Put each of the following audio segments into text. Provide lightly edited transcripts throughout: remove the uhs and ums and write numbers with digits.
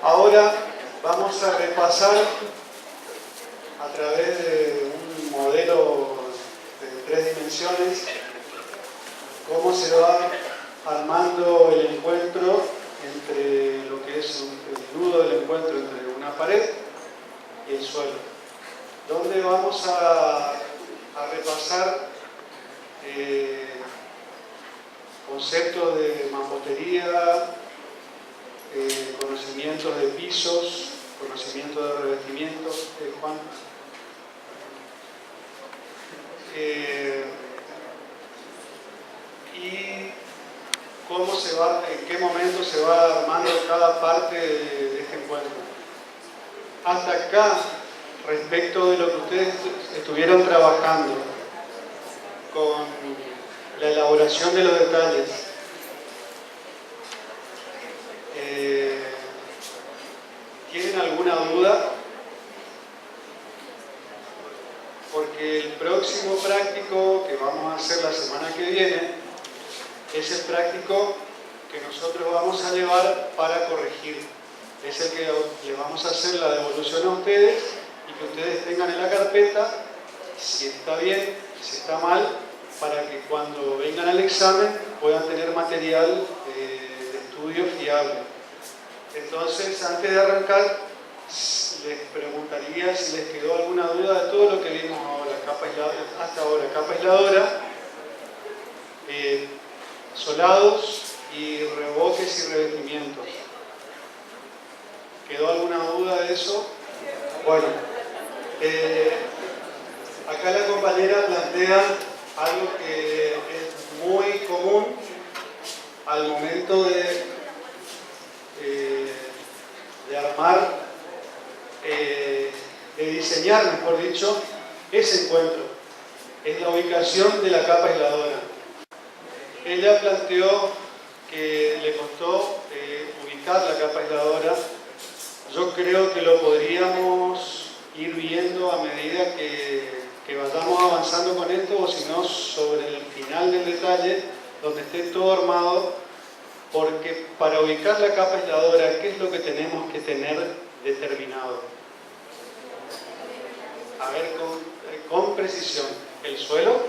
Ahora vamos a repasar a través de un modelo de 3 dimensiones cómo se va armando el encuentro entre lo que es el nudo del encuentro entre una pared y el suelo, donde vamos a repasar conceptos de mampostería, conocimientos de pisos, conocimientos de revestimientos. Juan. Y cómo se va, en qué momento se va armando cada parte de este encuentro. Hasta acá, respecto de lo que ustedes estuvieron trabajando con la elaboración de los detalles, ¿tienen alguna duda? Porque el próximo práctico que vamos a hacer la semana que viene es el práctico que nosotros vamos a llevar para corregir. Es el que le vamos a hacer la devolución a ustedes y que ustedes tengan en la carpeta si está bien, si está mal, para que cuando vengan al examen puedan tener material de estudio fiable. Entonces, antes de arrancar, les preguntaría si les quedó alguna duda de todo lo que vimos ahora, hasta ahora, capa aisladora, solados y revoques y revestimientos. ¿Quedó alguna duda de eso? Bueno, acá la compañera plantea algo que es muy común al momento de armar, de diseñar, mejor dicho, ese encuentro. Es la ubicación de la capa aisladora. Ella planteó que le costó ubicar la capa aisladora. Yo creo que lo podríamos ir viendo a medida que vayamos avanzando con esto, o si no, sobre el final del detalle, donde esté todo armado, porque para ubicar la capa aisladora, ¿qué es lo que tenemos que tener determinado? A ver, con precisión. ¿El suelo?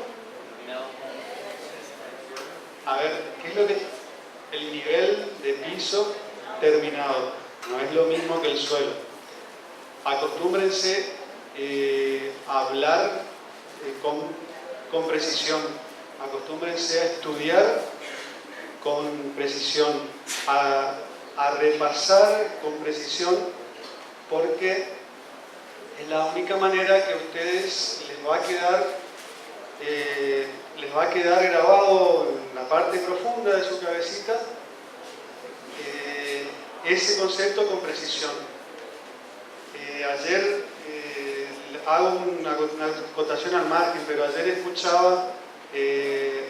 A ver, ¿qué es lo que el nivel de piso terminado? No es lo mismo que el suelo. Acostúmbrense a hablar con precisión. Acostúmbrense a estudiar con precisión, a repasar con precisión, porque es la única manera que a ustedes les va a quedar grabado en la parte profunda de su cabecita ese concepto con precisión. Ayer hago una acotación al margen, pero ayer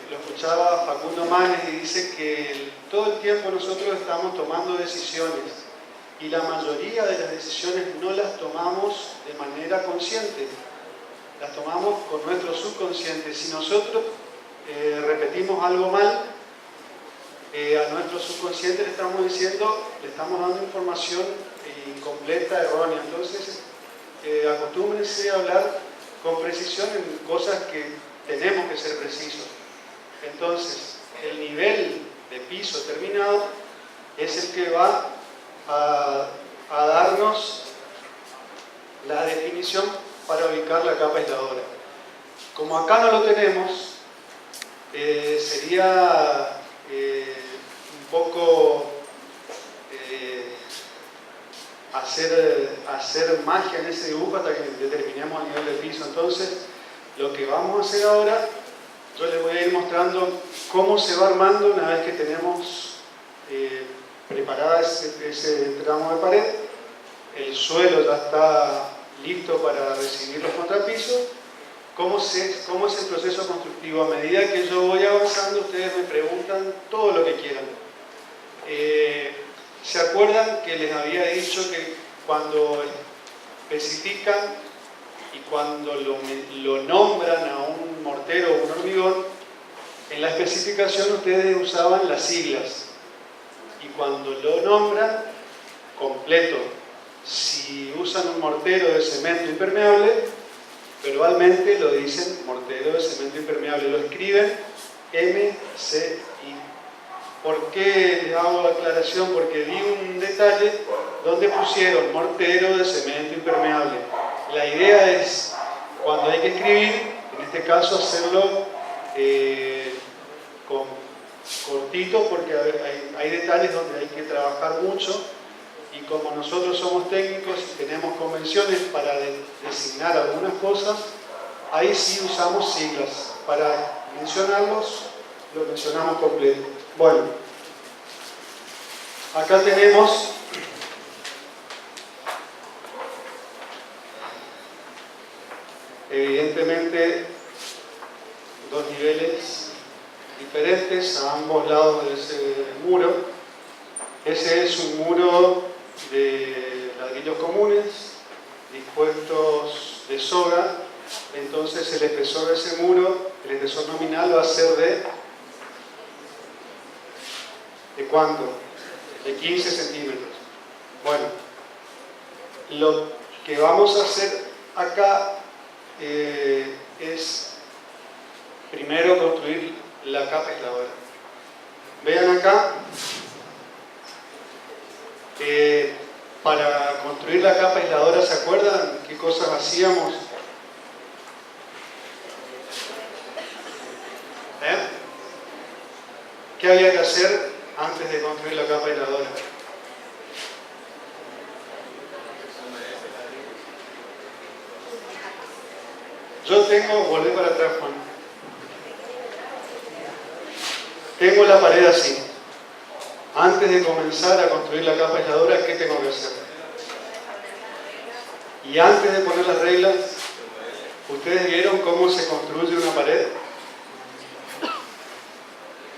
lo escuchaba Facundo Manes y dice que todo el tiempo nosotros estamos tomando decisiones y la mayoría de las decisiones no las tomamos de manera consciente, las tomamos con nuestro subconsciente. Si nosotros repetimos algo mal, a nuestro subconsciente le estamos dando información incompleta, errónea. Entonces, acostúmbrense a hablar con precisión en cosas que tenemos que ser precisos. Entonces, el nivel de piso terminado es el que va a darnos la definición para ubicar la capa aisladora. Como acá no lo tenemos, sería un poco hacer magia en ese dibujo hasta que determinemos el nivel de piso. Entonces, lo que vamos a hacer ahora, yo les voy a ir mostrando cómo se va armando una vez que tenemos preparada ese tramo de pared. El suelo ya está listo para recibir los contrapisos. ¿Cómo es el proceso constructivo? A medida que yo voy avanzando, ustedes me preguntan todo lo que quieran. ¿Se acuerdan que les había dicho que cuando especifican y cuando lo nombran a un mortero o un hormigón, en la especificación ustedes usaban las siglas? Y cuando lo nombran, completo. Si usan un mortero de cemento impermeable, verbalmente lo dicen mortero de cemento impermeable, lo escriben MCI. ¿Por qué le hago la aclaración? Porque vi un detalle donde pusieron mortero de cemento impermeable. La idea es, cuando hay que escribir, en este caso hacerlo cortito, porque hay detalles donde hay que trabajar mucho, y como nosotros somos técnicos y tenemos convenciones para designar algunas cosas, ahí sí usamos siglas. Para mencionarlos, lo mencionamos completo. Bueno, acá tenemos evidentemente dos niveles diferentes a ambos lados de ese muro. Ese es un muro de ladrillos comunes dispuestos de soga. Entonces el espesor de ese muro, el espesor nominal va a ser ¿de cuánto? De 15 centímetros. Bueno, lo que vamos a hacer acá es primero construir la capa aisladora. Vean acá, para construir la capa aisladora, ¿se acuerdan qué cosas hacíamos? ¿Qué había que hacer antes de construir la capa aisladora? Yo tengo, volvé para atrás, Juan. Tengo la pared así. Antes de comenzar a construir la capa aisladora, ¿qué tengo que hacer? Y antes de poner las reglas, ¿ustedes vieron cómo se construye una pared?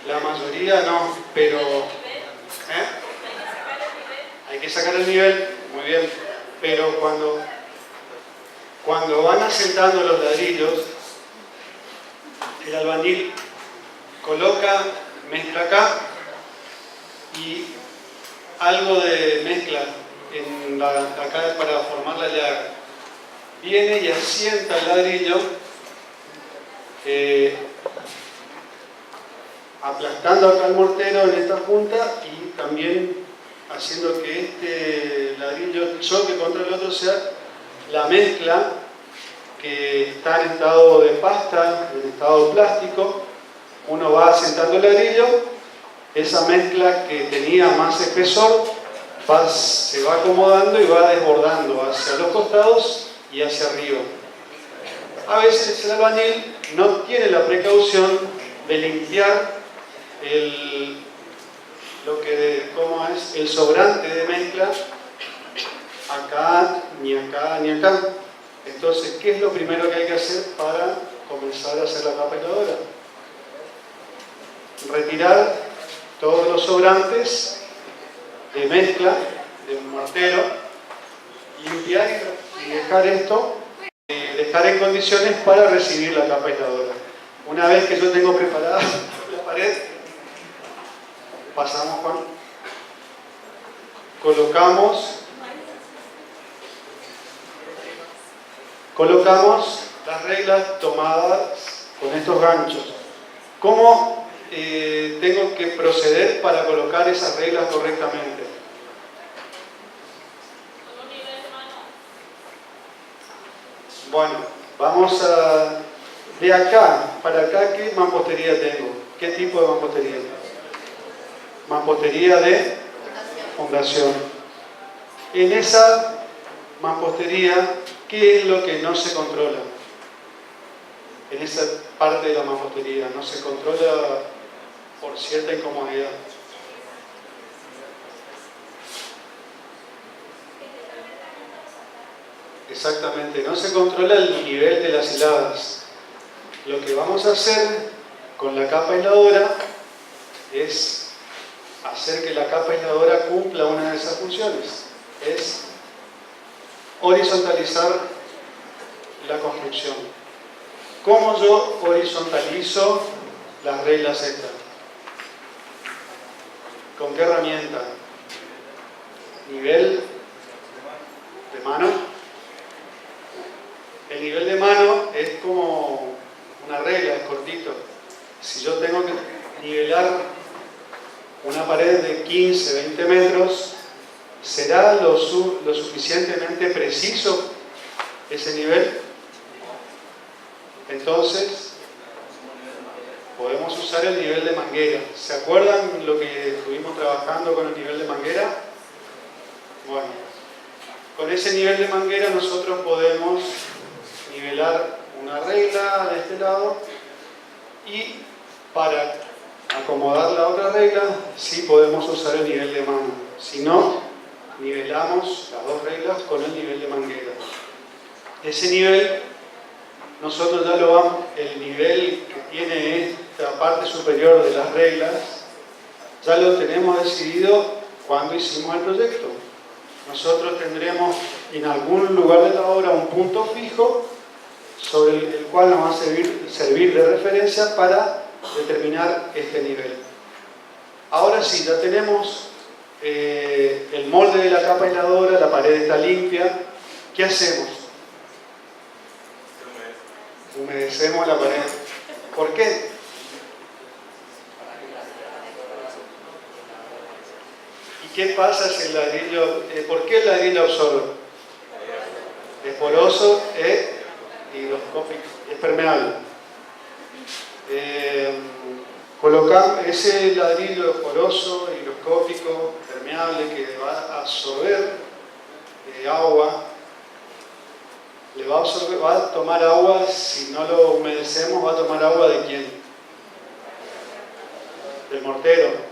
La mayoría no, pero hay que sacar el nivel, muy bien, pero cuando van asentando los ladrillos, el albañil coloca mezcla acá y algo de mezcla acá para formar la llaga. Viene y asienta el ladrillo aplastando acá el mortero en esta punta y también haciendo que este ladrillo choque contra el otro, sea la mezcla que está en estado de pasta, en estado plástico. Uno va asentando el ladrillo, esa mezcla que tenía más espesor se va acomodando y va desbordando hacia los costados y hacia arriba. A veces el albañil no tiene la precaución de limpiar el sobrante de mezcla acá, ni acá, ni acá. Entonces, ¿qué es lo primero que hay que hacer para comenzar a hacer la capa aisladora? Retirar todos los sobrantes de mezcla de un mortero, limpiar y dejar esto, dejar en condiciones para recibir la capa aisladora. Una vez que yo tengo preparada la pared, pasamos, Juan, colocamos las reglas tomadas con estos ganchos. ¿Cómo tengo que proceder para colocar esas reglas correctamente? Bueno, vamos a... De acá para acá, ¿qué mampostería tengo? ¿Qué tipo de mampostería? Mampostería de fundación. En esa mampostería, ¿qué es lo que no se controla? En esa parte de la mampostería no se controla por cierta incomodidad. Exactamente, no se controla el nivel de las hiladas. Lo que vamos a hacer con la capa aisladora es hacer que la capa aisladora cumpla una de esas funciones. Es horizontalizar la construcción. ¿Cómo yo horizontalizo las reglas estas? ¿Con qué herramienta? nivel de mano. El nivel de mano es como una regla, es cortito. Si yo tengo que nivelar una pared de 15, 20 metros, ¿será lo suficientemente preciso ese nivel? Entonces, podemos usar el nivel de manguera. ¿Se acuerdan lo que estuvimos trabajando con el nivel de manguera? Bueno, con ese nivel de manguera nosotros podemos nivelar una regla de este lado y para acomodar la otra regla sí podemos usar el nivel de mano. Si no, nivelamos las dos reglas con el nivel de manguera. Ese nivel, nosotros ya lo vamos, el nivel que tiene esta parte superior de las reglas, ya lo tenemos decidido cuando hicimos el proyecto. Nosotros tendremos en algún lugar de la obra un punto fijo sobre el cual nos va a servir de referencia para determinar este nivel. Ahora sí, ya tenemos el molde de la capa aisladora, la pared está limpia. ¿Qué hacemos? Humedecemos la pared. ¿Por qué? ¿Y qué pasa si el ladrillo... ¿por qué el ladrillo absorbe? Es poroso e higroscópico, es permeable. Colocamos ese ladrillo poroso, higroscópico, permeable, que va a absorber agua. Va a tomar agua, si no lo humedecemos, va a tomar agua ¿de quién? Del mortero.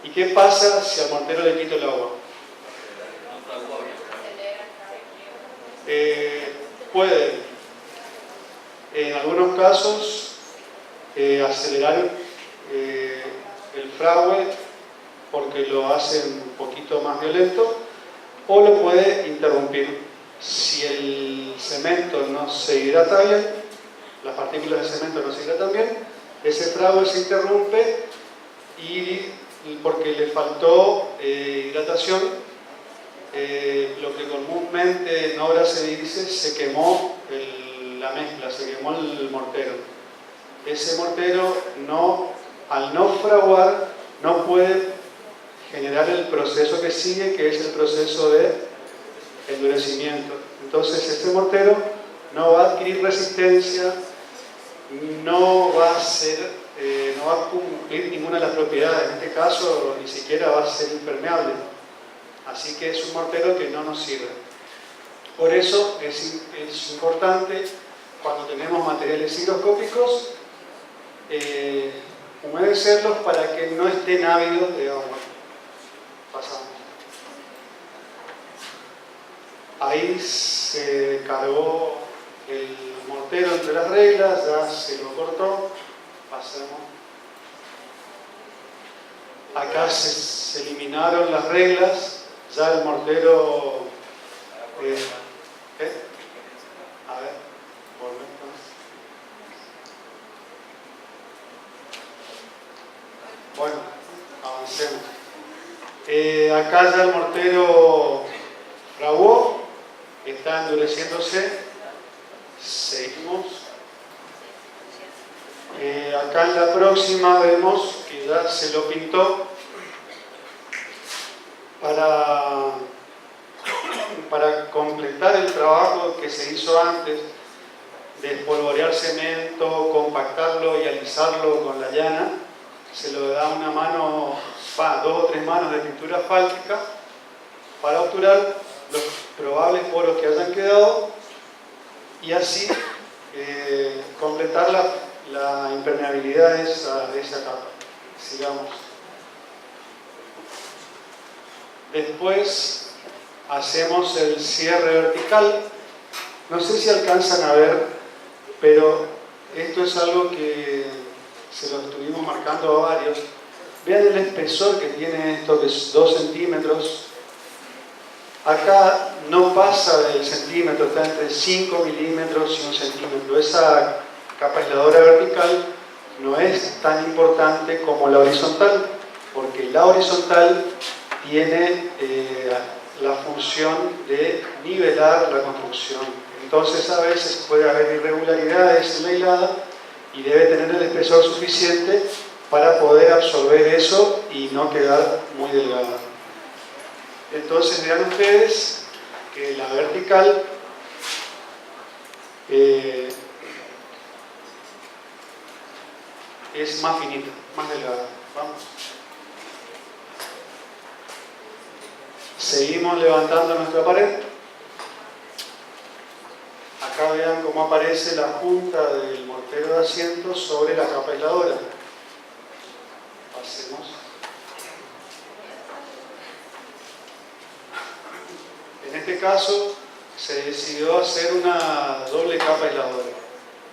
¿Y qué pasa si al mortero le quito el agua? Puede, en algunos casos, acelerar el fragüe porque lo hace un poquito más violento, o lo puede interrumpir. Si el cemento no se hidrata bien, las partículas de cemento no se hidratan bien, ese fragüe se interrumpe y porque le faltó hidratación, lo que comúnmente en obra se dice, se quemó la mezcla, se quemó el mortero. Ese mortero, al no fraguar, no puede generar el proceso que sigue, que es el proceso de endurecimiento. Entonces este mortero no va a adquirir resistencia, no va a cumplir ninguna de las propiedades. En este caso ni siquiera va a ser impermeable. Así que es un mortero que no nos sirve. Por eso es importante, cuando tenemos materiales higroscópicos, humedecerlos para que no estén ávidos de agua. Pasamos. Ahí se cargó el mortero entre las reglas, ya se lo cortó. Pasamos. Acá se eliminaron las reglas, ya el mortero... A ver, bueno, avancemos. Acá ya el mortero fraguó, está endureciéndose. Seguimos. Acá en la próxima vemos que ya se lo pintó para completar el trabajo que se hizo antes de espolvorear cemento, compactarlo y alisarlo con la llana. Se lo da una mano, 2 o 3 manos de pintura asfáltica para obturar los probables poros que hayan quedado y así completar la impermeabilidad de esa capa. Sigamos. Después hacemos el cierre vertical. No sé si alcanzan a ver, pero esto es algo que se lo estuvimos marcando a varios. Vean el espesor que tiene esto, que es 2 centímetros. Acá no pasa del centímetro, está entre 5 milímetros y 1 centímetro. Esa capa aisladora vertical no es tan importante como la horizontal, porque la horizontal tiene la función de nivelar la construcción. Entonces a veces puede haber irregularidades en la hilada y debe tener el espesor suficiente para poder absorber eso y no quedar muy delgada. Entonces vean ustedes que la vertical es más finita, más delgada. Vamos. Seguimos levantando nuestra pared. Acá vean cómo aparece la junta del mortero de asientos sobre la capa aisladora. Pasemos. En este caso se decidió hacer una doble capa aisladora.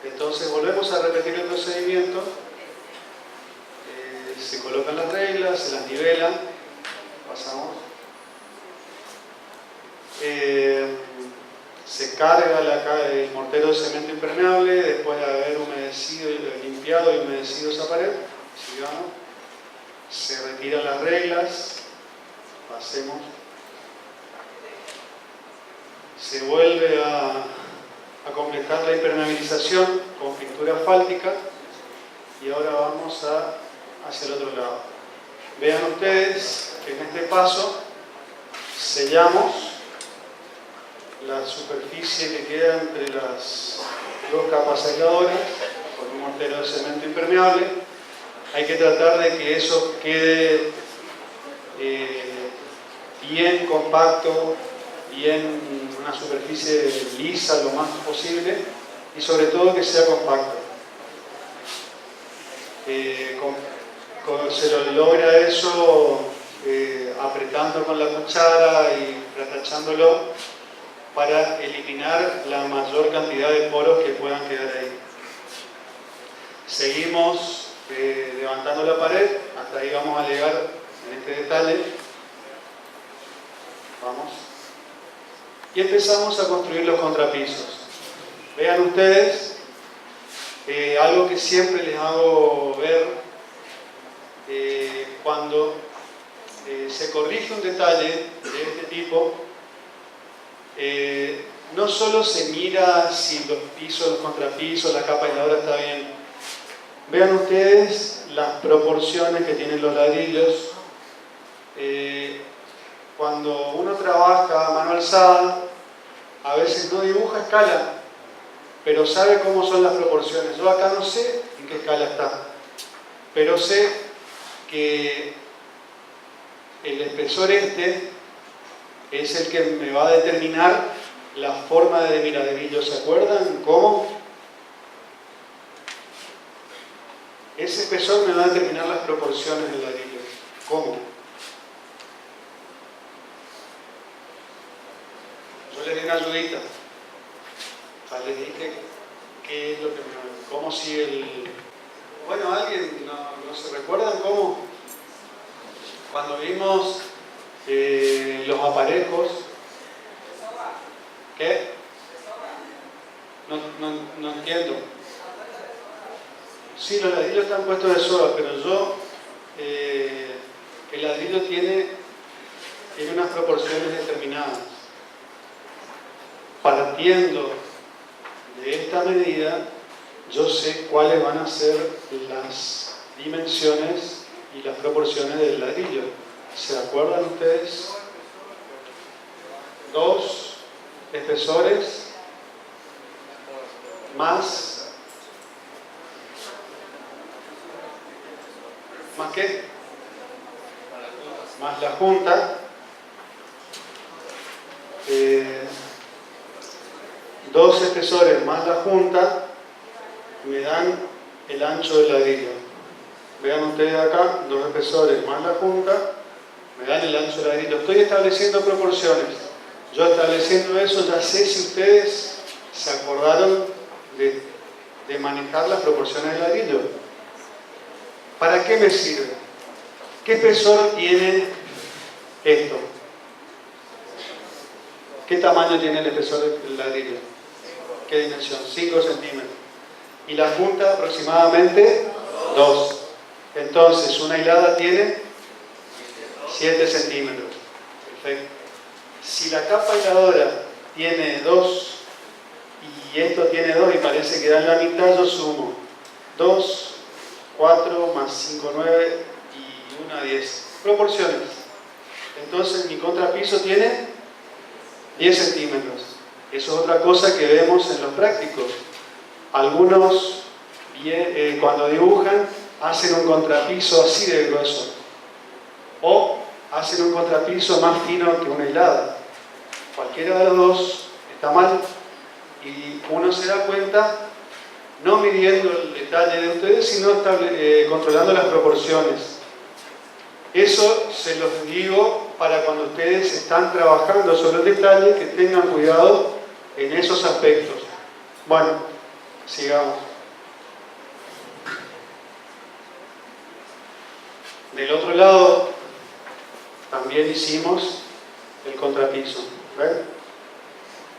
Entonces volvemos a repetir el procedimiento. Se colocan las reglas, se las nivelan. Pasamos. Se carga el mortero de cemento impermeable después de haber limpiado y humedecido esa pared. Se retiran las reglas. Pasemos. Se vuelve a completar la impermeabilización con pintura asfáltica y ahora vamos hacia el otro lado. Vean ustedes que en este paso sellamos la superficie que queda entre las dos capas aisladoras con un mortero de cemento impermeable. Hay que tratar de que eso quede bien compacto, bien una superficie lisa lo más posible y sobre todo que sea compacto. Se lo logra eso apretando con la cuchara y retachándolo para eliminar la mayor cantidad de poros que puedan quedar ahí. Seguimos levantando la pared, hasta ahí vamos a llegar en este detalle. Vamos. Y empezamos a construir los contrapisos. Vean ustedes, algo que siempre les hago ver cuando se corrige un detalle de este tipo, no solo se mira si los pisos, los contrapisos, la capa aisladora está bien. Vean ustedes las proporciones que tienen los ladrillos. Cuando uno trabaja a mano alzada, a veces no dibuja escala, pero sabe cómo son las proporciones. Yo acá no sé en qué escala está, pero sé que el espesor es el que me va a determinar la forma de mi ladrillo. ¿Se acuerdan cómo? Ese espesor me va a determinar las proporciones del ladrillo. ¿Cómo? Yo les di una ayudita. O sea, les dije qué es lo que cómo si el... Bueno, ¿alguien no se recuerdan cómo? Cuando vimos los aparejos... ¿Qué? No entiendo. Sí, los ladrillos están puestos de soga, pero el ladrillo tiene unas proporciones determinadas. Partiendo de esta medida, yo sé cuáles van a ser las dimensiones y las proporciones del ladrillo. ¿Se acuerdan ustedes? 2 espesores más ¿qué? Más la junta. 2 espesores más la junta me dan el ancho del ladrillo. Vean ustedes acá, 2 espesores más la junta me dan el ancho del ladrillo. Estoy estableciendo proporciones. Yo estableciendo eso ya sé si ustedes se acordaron de manejar las proporciones del ladrillo. ¿Para qué me sirve? ¿Qué espesor tiene esto? ¿Qué tamaño tiene el espesor del ladrillo? ¿Qué dimensión? 5 centímetros. Y la junta aproximadamente 2. Entonces, una hilada tiene 7 centímetros. Perfecto. Si la capa aisladora tiene 2 y esto tiene 2 y parece que da la mitad, yo sumo 2, 4 más 5, 9 y 1, 10. Proporciones. Entonces mi contrapiso tiene 10 centímetros. Eso es otra cosa que vemos en los prácticos. Algunos cuando dibujan hacen un contrapiso así de grueso. O hacen un contrapiso más fino que una hilada. Cualquiera de los dos está mal y uno se da cuenta no midiendo el detalle de ustedes, sino controlando las proporciones. Eso se los digo para cuando ustedes están trabajando sobre el detalle, que tengan cuidado en esos aspectos. Bueno, sigamos. Del otro lado también hicimos el contrapiso. ¿Ven?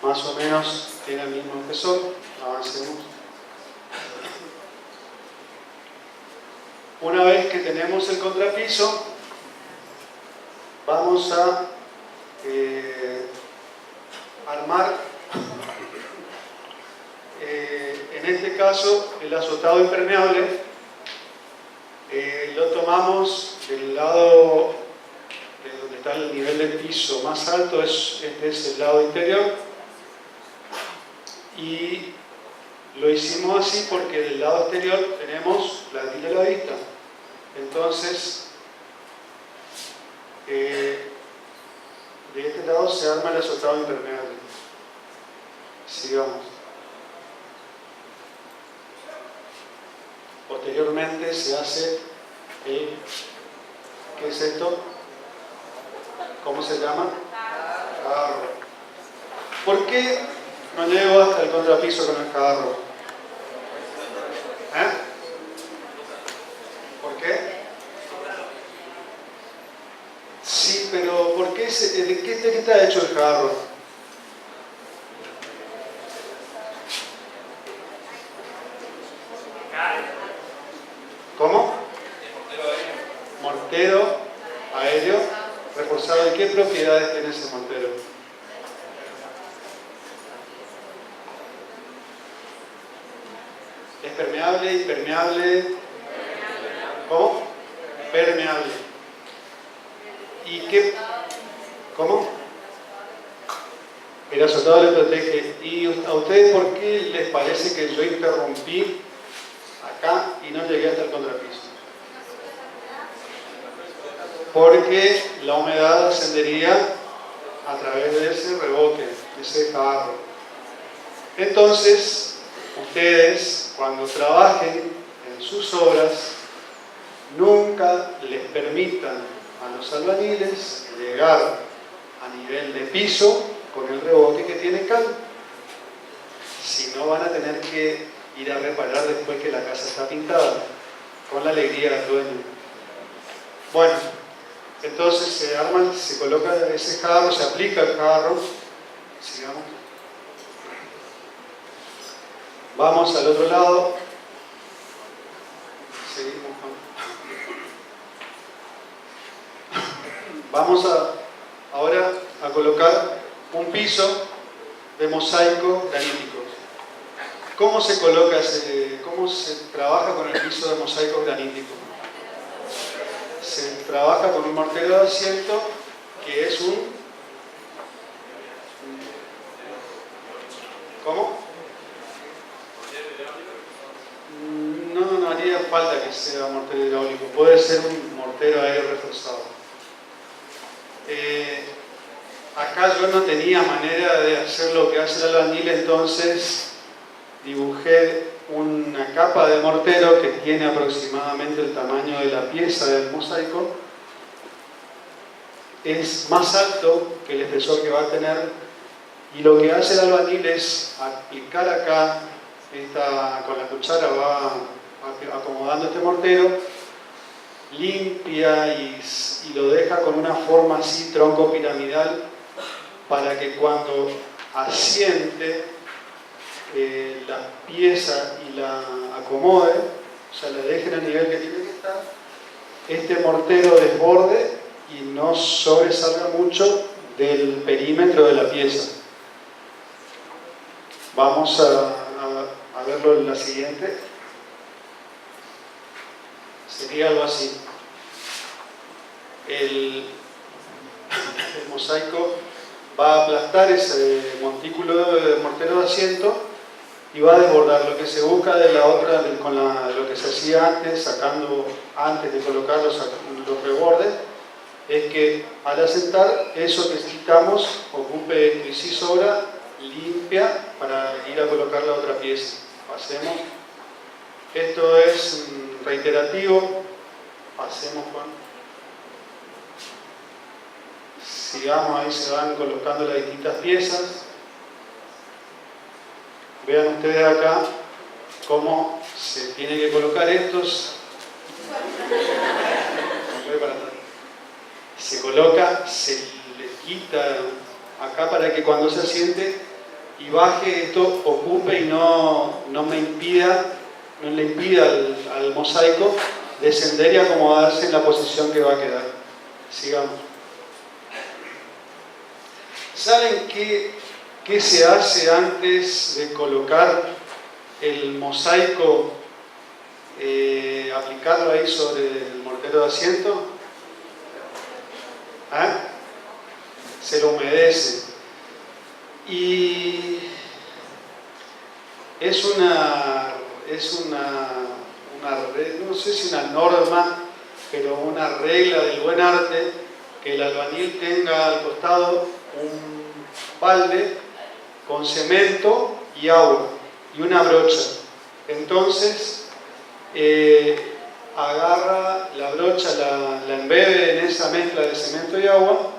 Más o menos tiene el mismo espesor. Avancemos. Una vez que tenemos el contrapiso, vamos a armar, en este caso, el azotado impermeable. Lo tomamos del lado de donde está el nivel del piso más alto, este es el lado interior, y lo hicimos así porque del lado exterior tenemos la grilla de la vista. Entonces, de este lado se arma el azotado impermeable. Sigamos. Posteriormente se hace el... ¿Qué es esto? ¿Cómo se llama? Cadarro. ¿Por qué no llego hasta el contrapiso con el cadarro? ¿Eh? ¿Por qué? Sí, pero ¿por qué? ¿De qué está hecho el cadarro? ¿Cómo? Mortero aéreo reforzado. ¿Y qué propiedades tiene ese mortero? ¿Es permeable, impermeable? ¿Cómo? Permeable. ¿Y qué? ¿Cómo? El azotado le protege. ¿Y a ustedes por qué les parece que yo interrumpí acá y no llegué hasta el contrapiso? Porque la humedad ascendería a través de ese reboque, de ese cadarro. Entonces, ustedes, cuando trabajen en sus obras, nunca les permitan a los albañiles llegar a nivel de piso con el reboque que tiene cal. Si no, van a tener que ir a reparar después que la casa está pintada, con la alegría del dueño. Bueno, entonces se arma, se coloca ese cadarro, se aplica el cadarro. Sigamos. Vamos al otro lado. Seguimos. Vamos ahora a colocar un piso de mosaico granítico. ¿Cómo se coloca cómo se trabaja con el piso de mosaico granítico? Se trabaja con un mortero de asiento que es un... ¿Cómo? No haría falta que sea mortero hidráulico, puede ser un mortero aéreo reforzado. Acá yo no tenía manera de hacer lo que hace el albañil, entonces dibujé una capa de mortero que tiene aproximadamente el tamaño de la pieza del mosaico. Es más alto que el espesor que va a tener, y lo que hace el albañil es aplicar acá, con la cuchara va acomodando este mortero, limpia y lo deja con una forma así, tronco piramidal, para que cuando asiente la pieza y la acomode, o sea, la dejen al nivel que tiene que estar, este mortero desborde y no sobresalga mucho del perímetro de la pieza. Vamos a verlo en la siguiente. Sería algo así. El mosaico va a aplastar ese montículo de mortero de asiento y va a desbordar. Lo que se busca de la otra, lo que se hacía antes, sacando antes de colocar los rebordes, es que al asentar, eso que quitamos ocupe y sí sobra limpia para ir a colocar la otra pieza. Pasemos. Esto es reiterativo. Pasemos, Juan. Sigamos, ahí se van colocando las distintas piezas. Vean ustedes acá cómo se tiene que colocar estos. Se coloca, se le quita acá para que cuando se asiente y baje, esto ocupe y no le impida al mosaico descender y acomodarse en la posición que va a quedar. Sigamos. ¿Saben qué se hace antes de colocar el mosaico, aplicarlo ahí sobre el mortero de asiento? Se lo humedece. Y es una no sé si una norma, pero una regla del buen arte, que el albañil tenga al costado un balde con cemento y agua y una brocha. Entonces agarra la brocha, la embebe en esa mezcla de cemento y agua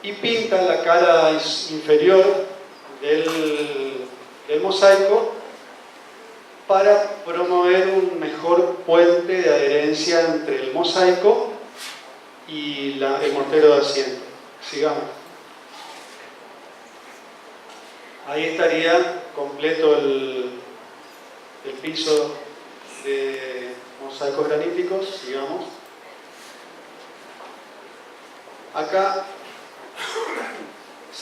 y pinta la cara inferior del mosaico para promover un mejor puente de adherencia entre el mosaico y el mortero de asiento. Sigamos. Ahí estaría completo el piso de mosaicos graníticos. Sigamos. Acá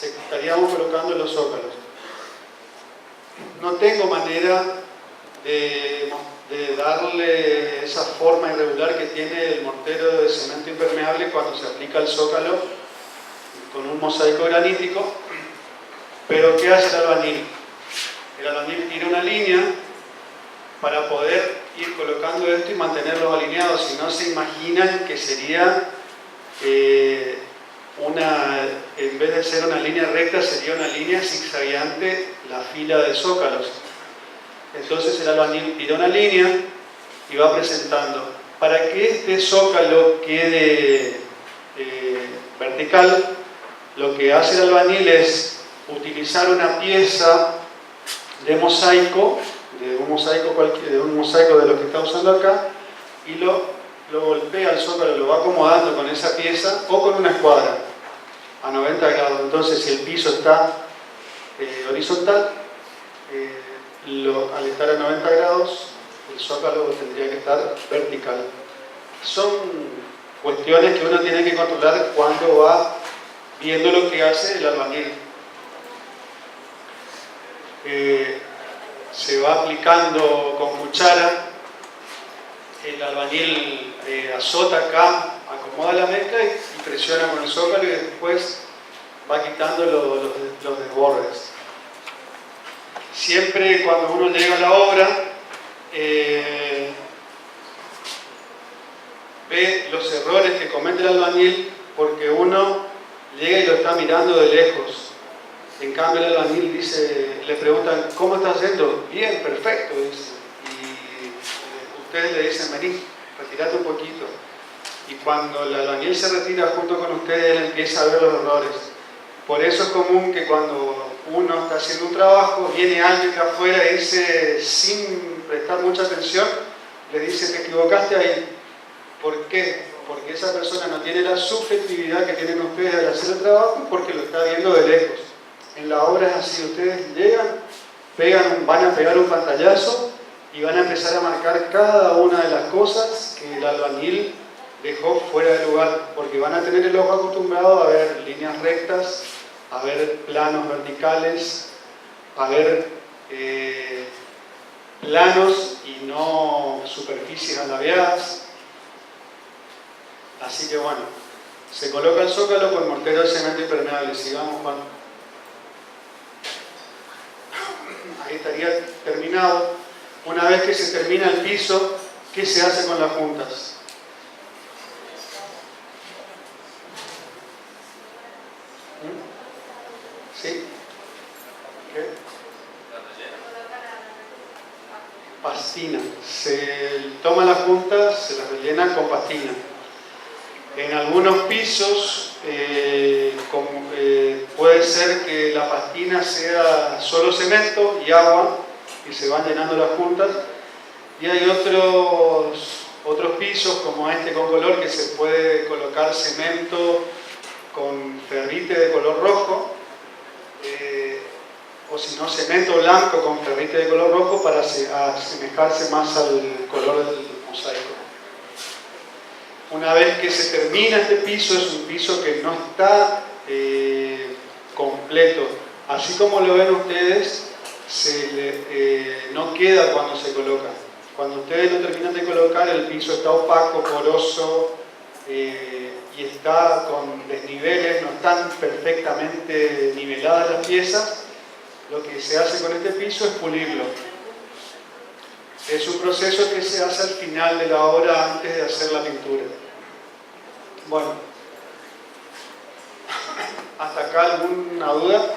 estaríamos colocando los zócalos. No tengo manera de darle esa forma irregular que tiene el mortero de cemento impermeable cuando se aplica el zócalo con un mosaico granítico. Pero ¿qué hace el albañil? El albañil tira una línea para poder ir colocando esto y mantenerlos alineados. Si no, se imaginan que sería en vez de ser una línea recta, sería una línea zigzagueante la fila de zócalos. Entonces el albañil tira una línea y va presentando. Para que este zócalo quede vertical, lo que hace el albañil es utilizar una pieza de mosaico, de un mosaico de lo que está usando acá, y lo golpea al zócalo, lo va acomodando con esa pieza o con una escuadra a 90 grados. Entonces, si el piso está horizontal, al estar a 90 grados, el zócalo tendría que estar vertical. Son cuestiones que uno tiene que controlar cuando va viendo lo que hace el albañil. Se va aplicando con cuchara, el albañil azota acá, acomoda la mezcla y presiona con el zócalo y después va quitando los desbordes. Siempre cuando uno llega a la obra, ve los errores que comete el albañil porque uno llega y lo está mirando de lejos. En cambio el albañil le preguntan, ¿cómo está haciendo? Bien, perfecto, dice. Y ustedes le dicen, vení, retirate un poquito. Y cuando el albañil se retira junto con ustedes, él empieza a ver los errores. Por eso es común que cuando uno está haciendo un trabajo, viene alguien de afuera y dice, sin prestar mucha atención, le dice, te equivocaste ahí. ¿Por qué? Porque esa persona no tiene la subjetividad que tienen ustedes al hacer el trabajo porque lo está viendo de lejos. En la obra es así, ustedes llegan, van a pegar un pantallazo y van a empezar a marcar cada una de las cosas que el albañil dejó fuera de lugar, porque van a tener el ojo acostumbrado a ver líneas rectas, a ver planos verticales, a ver planos y no superficies alabeadas. Así que bueno, se coloca el zócalo con mortero de cemento impermeable. Sigamos, Juan. Ahí estaría terminado. Una vez que se termina el piso, ¿qué se hace con las juntas? ¿Sí? ¿Qué? Pastina. Se toma las juntas, se las rellena con pastina. En algunos pisos puede ser que la pastina sea solo cemento y agua y se van llenando las juntas, y hay otros pisos como este con color que se puede colocar cemento con ferrite de color rojo, o si no cemento blanco con ferrite de color rojo para asemejarse más al color del mosaico. Una vez que se termina este piso, es un piso que no está completo. Así como lo ven ustedes, no queda cuando se coloca. Cuando ustedes lo terminan de colocar, el piso está opaco, poroso y está con desniveles, no están perfectamente niveladas las piezas. Lo que se hace con este piso es pulirlo. Es un proceso que se hace al final de la obra antes de hacer la pintura. Bueno, ¿hasta acá alguna duda?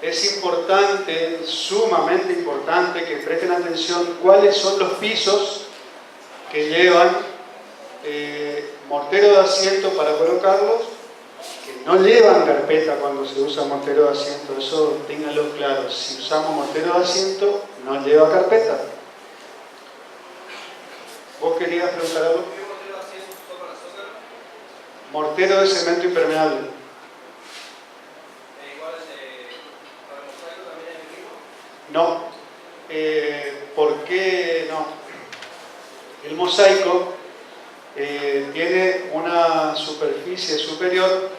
Es importante, sumamente importante, que presten atención cuáles son los pisos que llevan mortero de asiento para colocarlos, que no llevan carpeta cuando se usa mortero de asiento. Eso ténganlo claro. Si usamos mortero de asiento, no lleva carpeta. ¿Vos querías preguntar algo? Mortero de cemento impermeable. No. ¿Por qué no? El mosaico tiene una superficie superior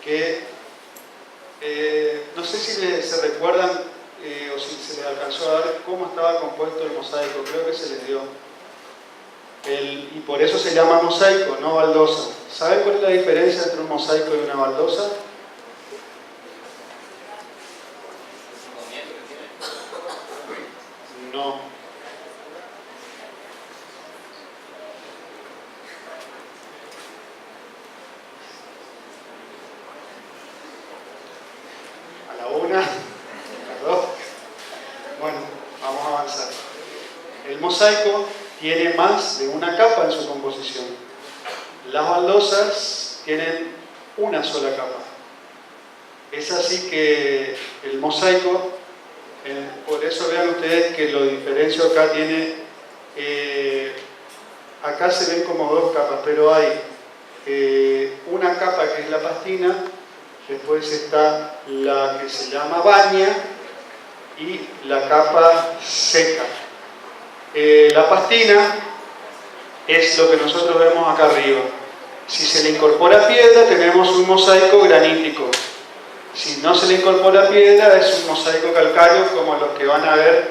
que no sé si se recuerdan o si se les alcanzó a ver cómo estaba compuesto el mosaico. Creo que se les dio. Y por eso se llama mosaico, no baldosa. ¿Saben cuál es la diferencia entre un mosaico y una baldosa? No. A la una, a las dos. Bueno, vamos a avanzar. El mosaico tiene más de una capa en su composición. Las baldosas tienen una sola capa. Es así que el mosaico, por eso vean ustedes que lo diferencio acá tiene, acá se ven como dos capas, pero hay una capa que es la pastina, después está la que se llama baña y la capa seca. La pastina es lo que nosotros vemos acá arriba. Si se le incorpora piedra, tenemos un mosaico granítico. Si no se le incorpora piedra, es un mosaico calcáreo, como los que van a ver,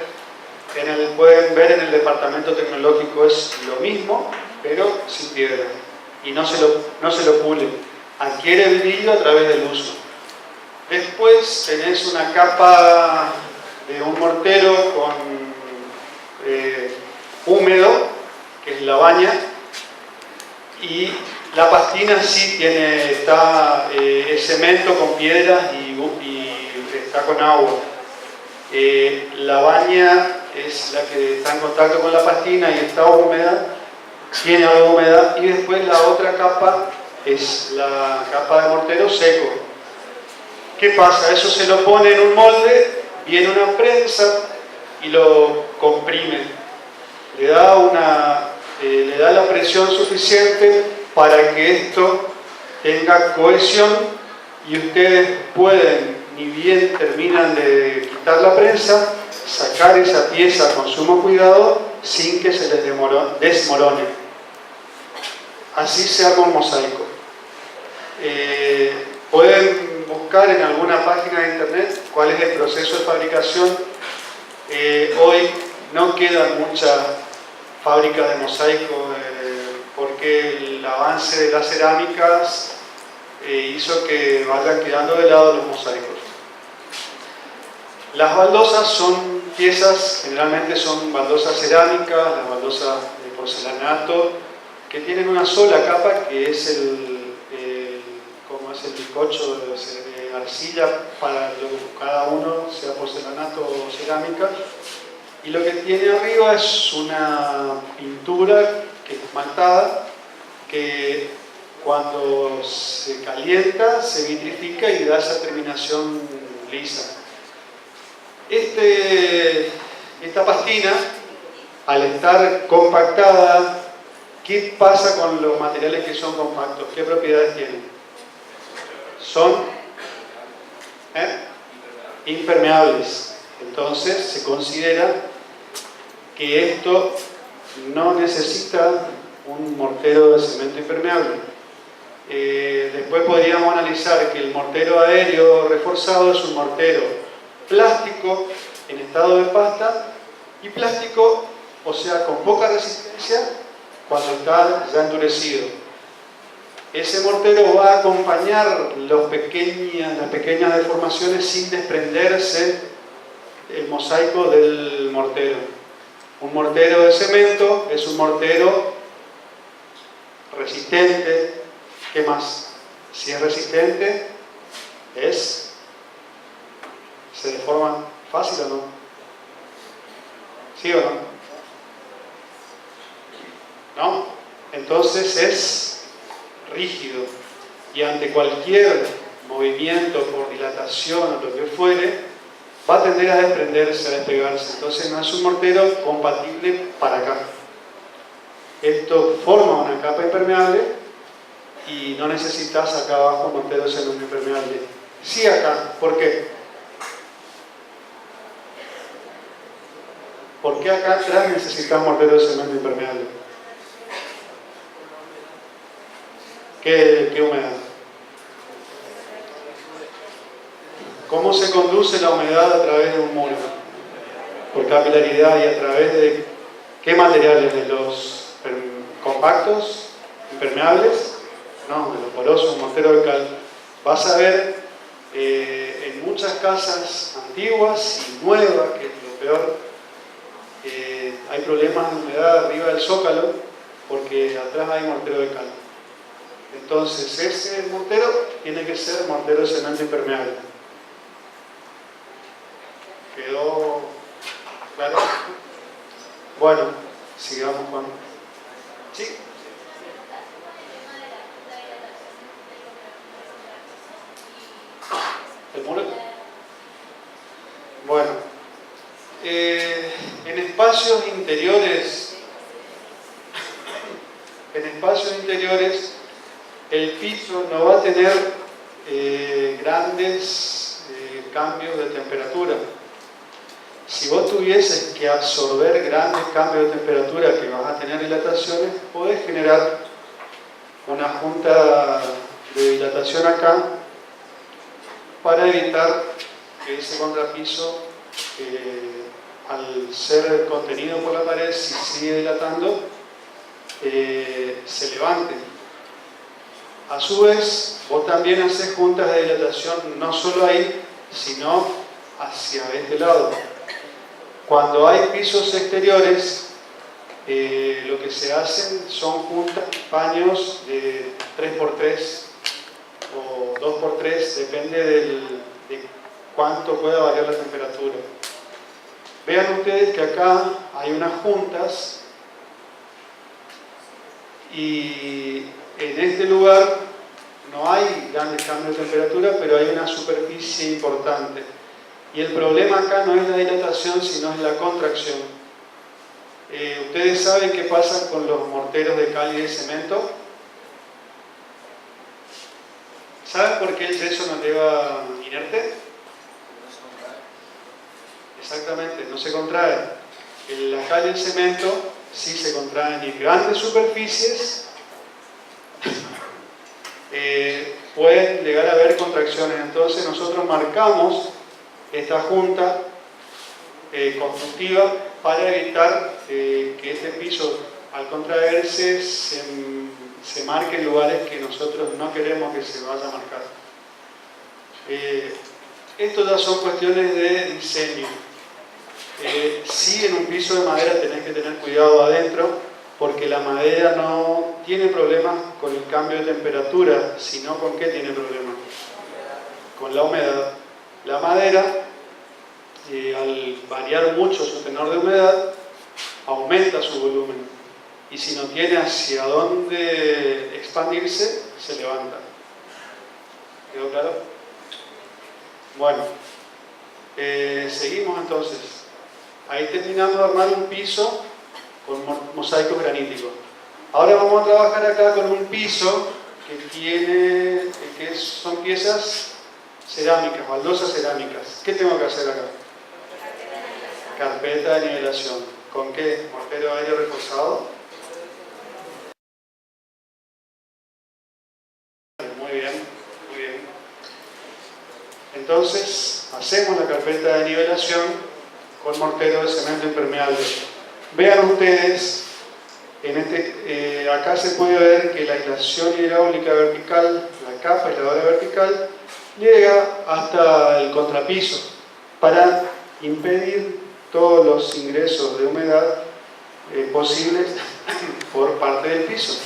pueden ver en el departamento tecnológico. Es lo mismo, pero sin piedra. Y no se lo pule. Adquiere brillo a través del uso. Después tenés una capa de un mortero con húmedo, que es la baña, y la pastina sí es cemento con piedras y está con agua. La baña es la que está en contacto con la pastina y está húmeda, tiene algo de humedad, y después la otra capa es la capa de mortero seco. ¿Qué pasa? Eso se lo pone en un molde, viene una prensa y lo comprime. Le da la presión suficiente para que esto tenga cohesión y ustedes pueden, ni bien terminan de quitar la prensa, sacar esa pieza con sumo cuidado, sin que se les desmorone. Así se arma un mosaico. Pueden buscar en alguna página de internet cuál es el proceso de fabricación. Hoy no quedan muchas fábricas de mosaico porque el avance de las cerámicas hizo que vayan quedando de lado los mosaicos. Las baldosas son piezas, generalmente son baldosas cerámicas, las baldosas de porcelanato, que tienen una sola capa que es el bizcocho de arcilla para cada uno, sea porcelanato o cerámica, y lo que tiene arriba es una pintura que es esmaltada, que cuando se calienta se vitrifica y da esa terminación lisa. Esta pastina, al estar compactada, ¿qué pasa con los materiales que son compactos? ¿Qué propiedades tienen? Son impermeables. Entonces se considera que esto no necesita un mortero de cemento impermeable. Después podríamos analizar que el mortero aéreo reforzado es un mortero plástico en estado de pasta y plástico, o sea, con poca resistencia cuando está ya endurecido. Ese mortero va a acompañar las pequeñas deformaciones sin desprenderse el mosaico del mortero. Un mortero de cemento es un mortero resistente. ¿Qué más? Si es resistente, ¿se deforma fácil o no? ¿Sí o no? ¿No? Entonces es rígido y ante cualquier movimiento por dilatación o lo que fuere, va a tender a desprenderse, a despegarse. Entonces no es un mortero compatible para acá. Esto forma una capa impermeable y no necesitas acá abajo un mortero de cemento impermeable. Sí acá. ¿Por qué? ¿Por qué acá atrás necesitas mortero de cemento impermeable? ¿Qué humedad? ¿Cómo se conduce la humedad a través de un muro? Por capilaridad y a través de ¿qué materiales? ¿De los compactos, impermeables? No, de los porosos, un mortero de cal. Vas a ver en muchas casas antiguas y nuevas, que es lo peor, hay problemas de humedad arriba del zócalo porque atrás hay mortero de cal. Entonces ese mortero tiene que ser mortero de cemento impermeable. ¿Quedó claro? Bueno, sigamos con... ¿Sí? ¿El muro? Bueno, en espacios interiores, el piso no va a tener grandes cambios de temperatura. Si vos tuvieses que absorber grandes cambios de temperatura que vas a tener dilataciones, podés generar una junta de dilatación acá para evitar que ese contrapiso, al ser contenido por la pared, si sigue dilatando, se levante. A su vez, vos también haces juntas de dilatación no solo ahí, sino hacia este lado. Cuando hay pisos exteriores, lo que se hacen son juntas, paños de 3x3 o 2x3, depende de cuánto pueda variar la temperatura. Vean ustedes que acá hay unas juntas y en este lugar no hay grandes cambios de temperatura, pero hay una superficie importante. Y el problema acá no es la dilatación, sino es la contracción. ¿Ustedes saben qué pasa con los morteros de cal y de cemento? ¿Saben por qué el yeso nos lleva inerte? Exactamente, no se contrae. La cal y el cemento sí se contraen en grandes superficies, pueden llegar a haber contracciones. Entonces nosotros marcamos esta junta constructiva para evitar que este piso, al contraerse, se marque en lugares que nosotros no queremos que se vaya a marcar. Esto ya son cuestiones de diseño. Sí, en un piso de madera tenés que tener cuidado adentro, porque la madera no tiene problemas con el cambio de temperatura, sino con qué tiene problemas, con la humedad. La madera, al variar mucho su tenor de humedad, aumenta su volumen, y si no tiene hacia dónde expandirse, se levanta. ¿Quedó claro? Bueno, seguimos entonces. Ahí terminamos de armar un piso con mosaicos graníticos. Ahora vamos a trabajar acá con un piso que son piezas cerámicas, baldosas cerámicas. ¿Qué tengo que hacer acá? Carpeta de nivelación. ¿Con qué? Mortero aéreo reforzado. Muy bien, muy bien. Entonces, hacemos la carpeta de nivelación con mortero de cemento impermeable. Vean ustedes, acá se puede ver que la aislación hidráulica vertical, la capa aisladora vertical, llega hasta el contrapiso para impedir todos los ingresos de humedad posibles por parte del piso.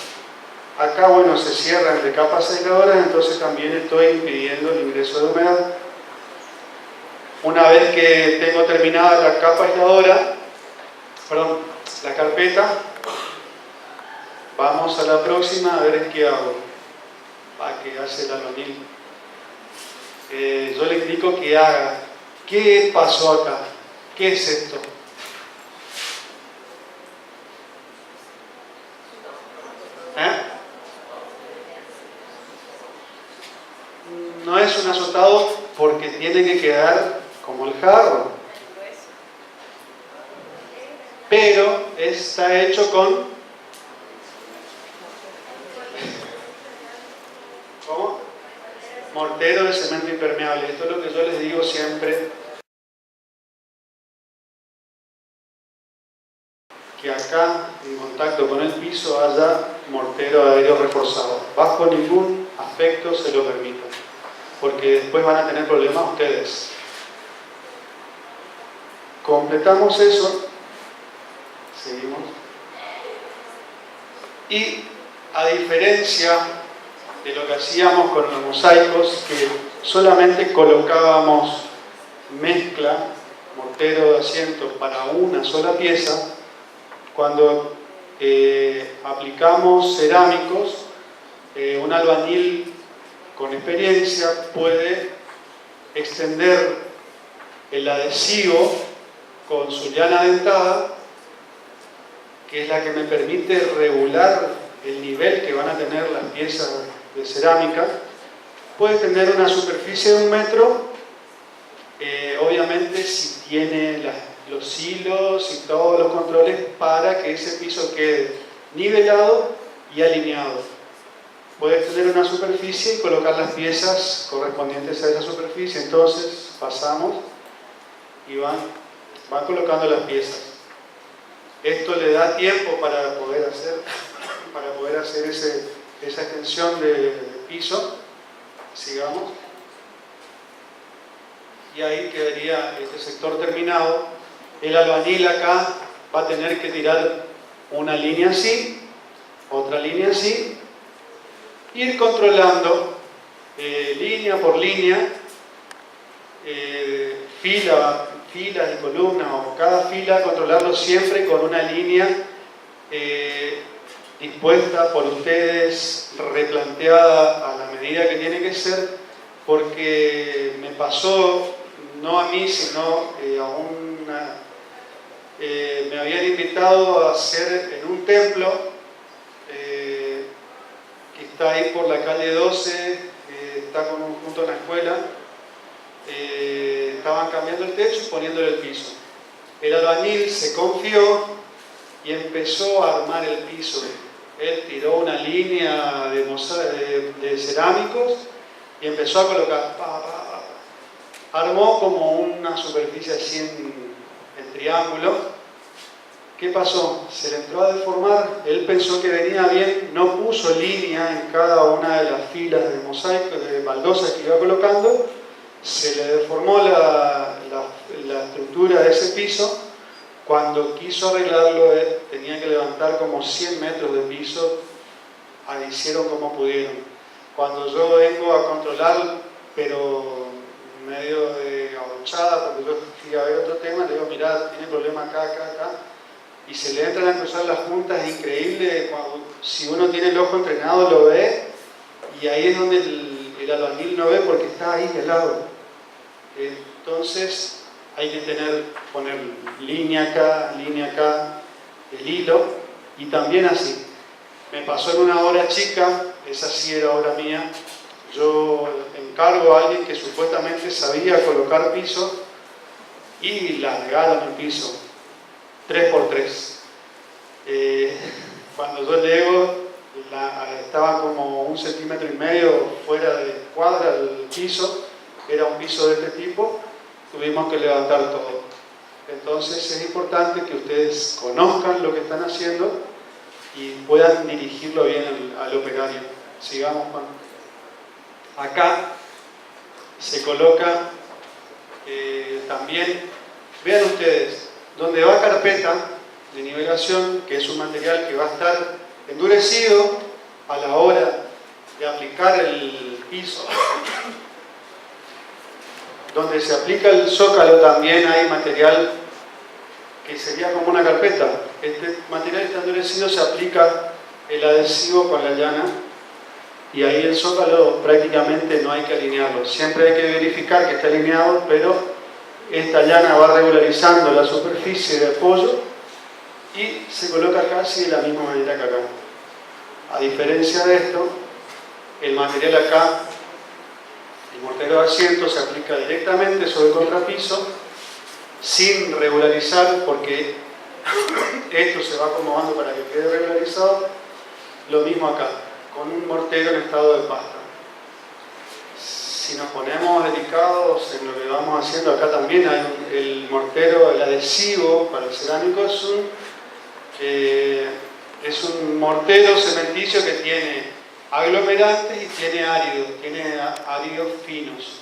Acá, bueno, se cierra entre capas aisladoras, entonces también estoy impidiendo el ingreso de humedad. Una vez que tengo terminada la capa aisladora, la carpeta, vamos a la próxima a ver qué hago. ¿Qué hace el albañil? Yo le indico que haga. ¿Qué pasó acá? ¿Qué es esto? No es un azotado porque tiene que quedar como el jarro, pero está hecho con ¿cómo? Mortero de cemento impermeable. Esto es lo que yo les digo siempre, que acá en contacto con el piso haya mortero aéreo reforzado. Bajo ningún aspecto se lo permito, porque después van a tener problemas ustedes. Completamos eso, seguimos, y a diferencia de lo que hacíamos con los mosaicos, que solamente colocábamos mezcla, mortero de asiento para una sola pieza, cuando aplicamos cerámicos, un albañil con experiencia puede extender el adhesivo con su llana dentada, que es la que me permite regular el nivel que van a tener las piezas de cerámica. Puede tener una superficie de 1 metro, obviamente si tiene los hilos y todos los controles para que ese piso quede nivelado y alineado. Puedes tener una superficie y colocar las piezas correspondientes a esa superficie. Entonces pasamos y van colocando las piezas. Esto le da tiempo para poder hacer esa extensión de piso. Sigamos. Y ahí quedaría este sector terminado. El albañil acá va a tener que tirar una línea así, otra línea así, ir controlando línea por línea, filas y columnas, o cada fila controlarlo siempre con una línea dispuesta por ustedes, replanteada a la medida que tiene que ser, porque me pasó, no a mí, sino me habían invitado a hacer en un templo que está ahí por la calle 12, está junto a una escuela. Estaban cambiando el techo y poniéndole el piso. El albañil se confió y empezó a armar el piso. Él tiró una línea de cerámicos y empezó a colocar. Armó como una superficie así en triángulo. ¿Qué pasó? Se le entró a deformar. Él pensó que venía bien, no puso línea en cada una de las filas de mosaico, de baldosas que iba colocando. Se le deformó la estructura de ese piso. Cuando quiso arreglarlo, tenía que levantar como 100 metros de piso. Ahí hicieron como pudieron. Cuando yo vengo a controlar, pero medio de agachada, porque yo fui a ver otro tema, le digo, mirá, tiene problema acá, acá, acá. Y se le entran a cruzar las puntas, es increíble. Si uno tiene el ojo entrenado, lo ve. Y ahí es donde el albañil no ve porque está ahí al lado. Entonces hay que poner línea acá, el hilo, y también así. Me pasó en una obra chica, esa sí era obra mía, yo encargo a alguien que supuestamente sabía colocar piso y largaron el piso 3x3. Cuando yo llego, estaba como 1,5 centímetros fuera de cuadra el piso, era un piso de este tipo. Tuvimos que levantar todo. Entonces es importante que ustedes conozcan lo que están haciendo y puedan dirigirlo bien al operario. Sigamos, Juan. Acá se coloca también, vean ustedes, donde va carpeta de nivelación, que es un material que va a estar endurecido a la hora de aplicar el piso. Donde se aplica el zócalo también hay material que sería como una carpeta. Este material está endurecido, se aplica el adhesivo con la llana y ahí el zócalo prácticamente no hay que alinearlo. Siempre hay que verificar que esté alineado, pero esta llana va regularizando la superficie de apoyo y se coloca casi de la misma manera que acá. A diferencia de esto, el material acá, el mortero de asiento, se aplica directamente sobre el contrapiso sin regularizar, porque esto se va acomodando para que quede regularizado. Lo mismo acá, con un mortero en estado de pasta. Si nos ponemos delicados en lo que vamos haciendo, acá también hay el mortero, el adhesivo para el cerámico, es un mortero cementicio que tiene aglomerantes y tiene áridos finos.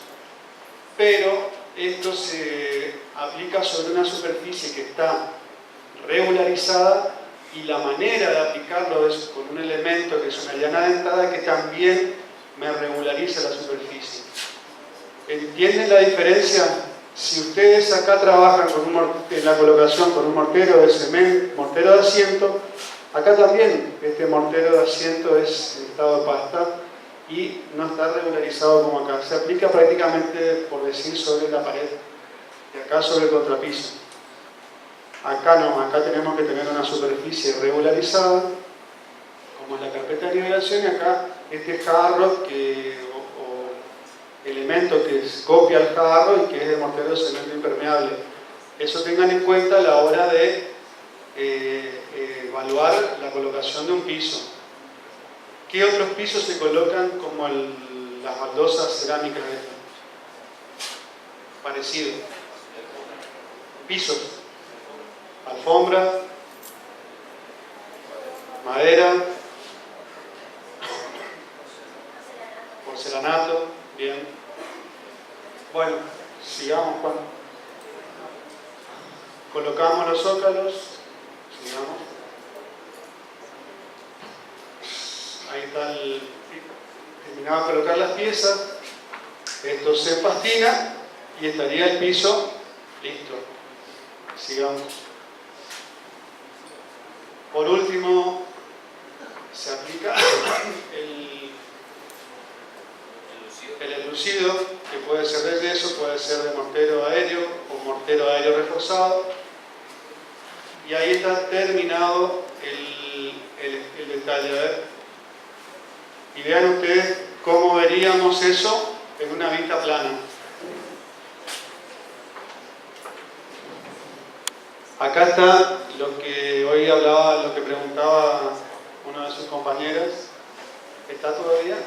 Pero esto se aplica sobre una superficie que está regularizada y la manera de aplicarlo es con un elemento que es una llana dentada que también me regulariza la superficie. ¿Entienden la diferencia? Si ustedes acá trabajan en la colocación con un mortero de cemento, mortero de asiento, acá también este mortero de asiento es en estado de pasta y no está regularizado como acá. Se aplica prácticamente, por decir, sobre la pared, y acá sobre el contrapiso. Acá no, acá tenemos que tener una superficie regularizada, como es la carpeta de nivelación, y acá este jarro o elemento que copia el jarro y que es de mortero de cemento impermeable. Eso tengan en cuenta a la hora de evaluar la colocación de un piso. ¿Qué otros pisos se colocan como las baldosas cerámicas de esta? Parecido. Pisos. Alfombra. Madera. Porcelanato. Bien. Bueno, sigamos, Juan. Colocamos los zócalos. Sigamos. Ahí está terminado de colocar las piezas. Esto se empastina y estaría el piso listo. Sigamos. Por último, se aplica el enlucido, que puede ser de yeso, puede ser de mortero aéreo o mortero aéreo reforzado. Y ahí está terminado el detalle. A ver. Y vean ustedes cómo veríamos eso en una vista plana. Acá está lo que hoy hablaba, lo que preguntaba una de sus compañeras. ¿Está todavía?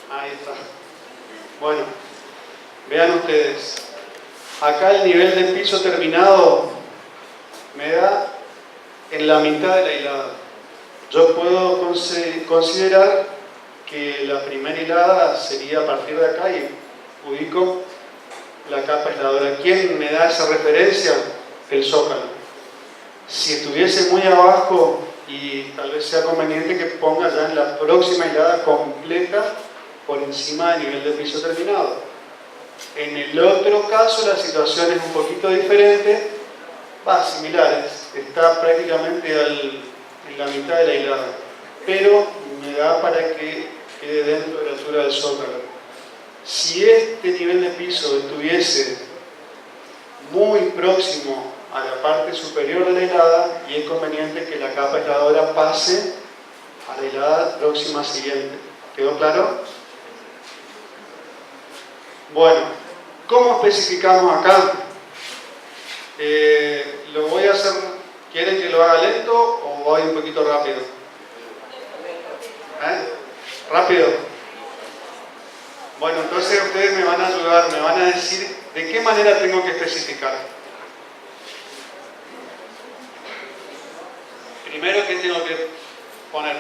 Ahí está. Bueno, vean ustedes. Acá el nivel de piso terminado me da en la mitad de la hilada. Yo puedo considerar que la primera hilada sería a partir de acá y ubico la capa aisladora. ¿Quién me da esa referencia? El zócalo. Si estuviese muy abajo, y tal vez sea conveniente que ponga ya en la próxima hilada completa por encima del nivel de piso terminado. En el otro caso la situación es un poquito diferente, va similar, está prácticamente en la mitad de la hilada, pero me da para que quede dentro de la altura del zócalo. Si este nivel de piso estuviese muy próximo a la parte superior de la hilada, y es conveniente que la capa aisladora pase a la hilada próxima siguiente. ¿Quedó claro? Bueno, ¿cómo especificamos acá? Lo voy a hacer, ¿quieren que lo haga lento o voy un poquito rápido? ¿Rápido? Bueno, entonces ustedes me van a ayudar, me van a decir de qué manera tengo que especificar. Primero, ¿qué tengo que poner?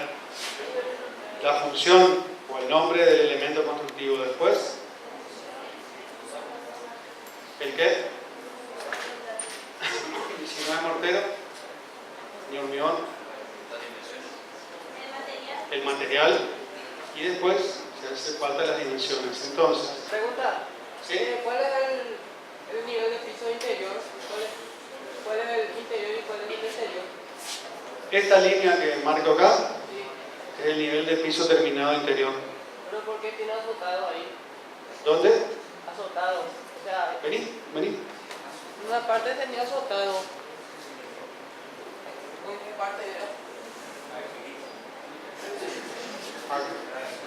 La función o el nombre del elemento constructivo. Después, ¿el qué? Si no es mortero, ni hormigón. El material. Y después, si hace falta, las dimensiones. Entonces, pregunta. ¿sí? ¿Cuál es el nivel de piso interior? ¿Cuál es el interior y cuál es el exterior? Esta línea que marco acá Sí. es el nivel de piso terminado interior. ¿Pero por qué tiene azotado ahí? ¿Dónde? Azotado. O sea, Vení. una parte tenía azotado. ¿En qué parte era?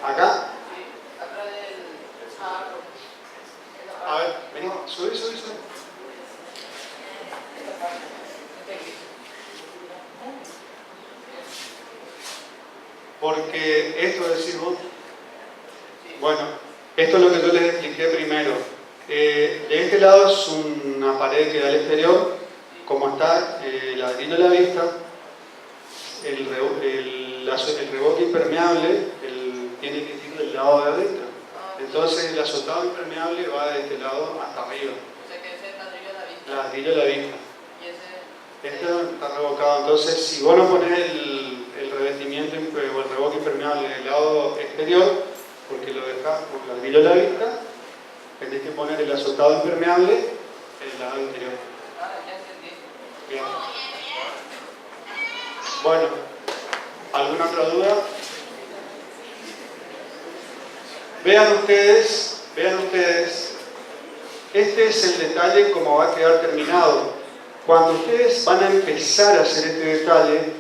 Acá. Sí, atrás del jarro. A ver, vení. Sube. Esta parte. Porque esto decís vos. Bueno, esto es lo que yo les expliqué primero. De este lado es una pared que da al exterior, como está ladrillo a la vista, el reboque impermeable tiene que ir del lado de adentro. Entonces el azotado impermeable va de este lado hasta arriba. O sea que ese es ladrillo a la vista. Ladrillo a la vista. Y ese. Este está revocado. Entonces, si vos no ponés el revestimiento o el reboque impermeable del lado exterior, porque lo dejás por ladrillo a la vista, tenés que poner el azotado impermeable en el lado interior. Ah, ya entendí. Bien. Bueno, ¿alguna otra duda? Vean ustedes, este es el detalle como va a quedar terminado. Cuando ustedes van a empezar a hacer este detalle,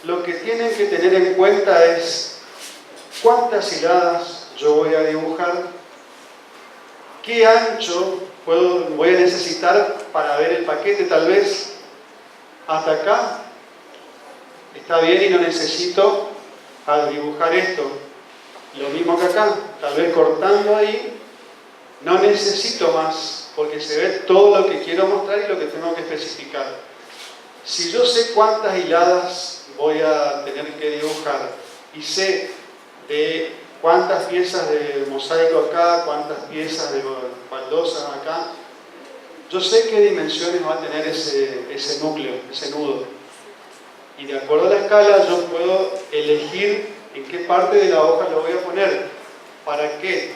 lo que tienen que tener en cuenta es cuántas hiladas yo voy a dibujar, qué ancho voy a necesitar para ver el paquete. Tal vez hasta acá está bien y no necesito dibujar esto. Lo mismo que acá, tal vez cortando ahí no necesito más, porque se ve todo lo que quiero mostrar y lo que tengo que especificar. Si yo sé cuántas hiladas voy a tener que dibujar y sé de cuántas piezas de mosaico acá, cuántas piezas de baldosas acá, yo sé qué dimensiones va a tener ese núcleo, ese nudo. Y de acuerdo a la escala yo puedo elegir en qué parte de la hoja lo voy a poner. ¿Para qué?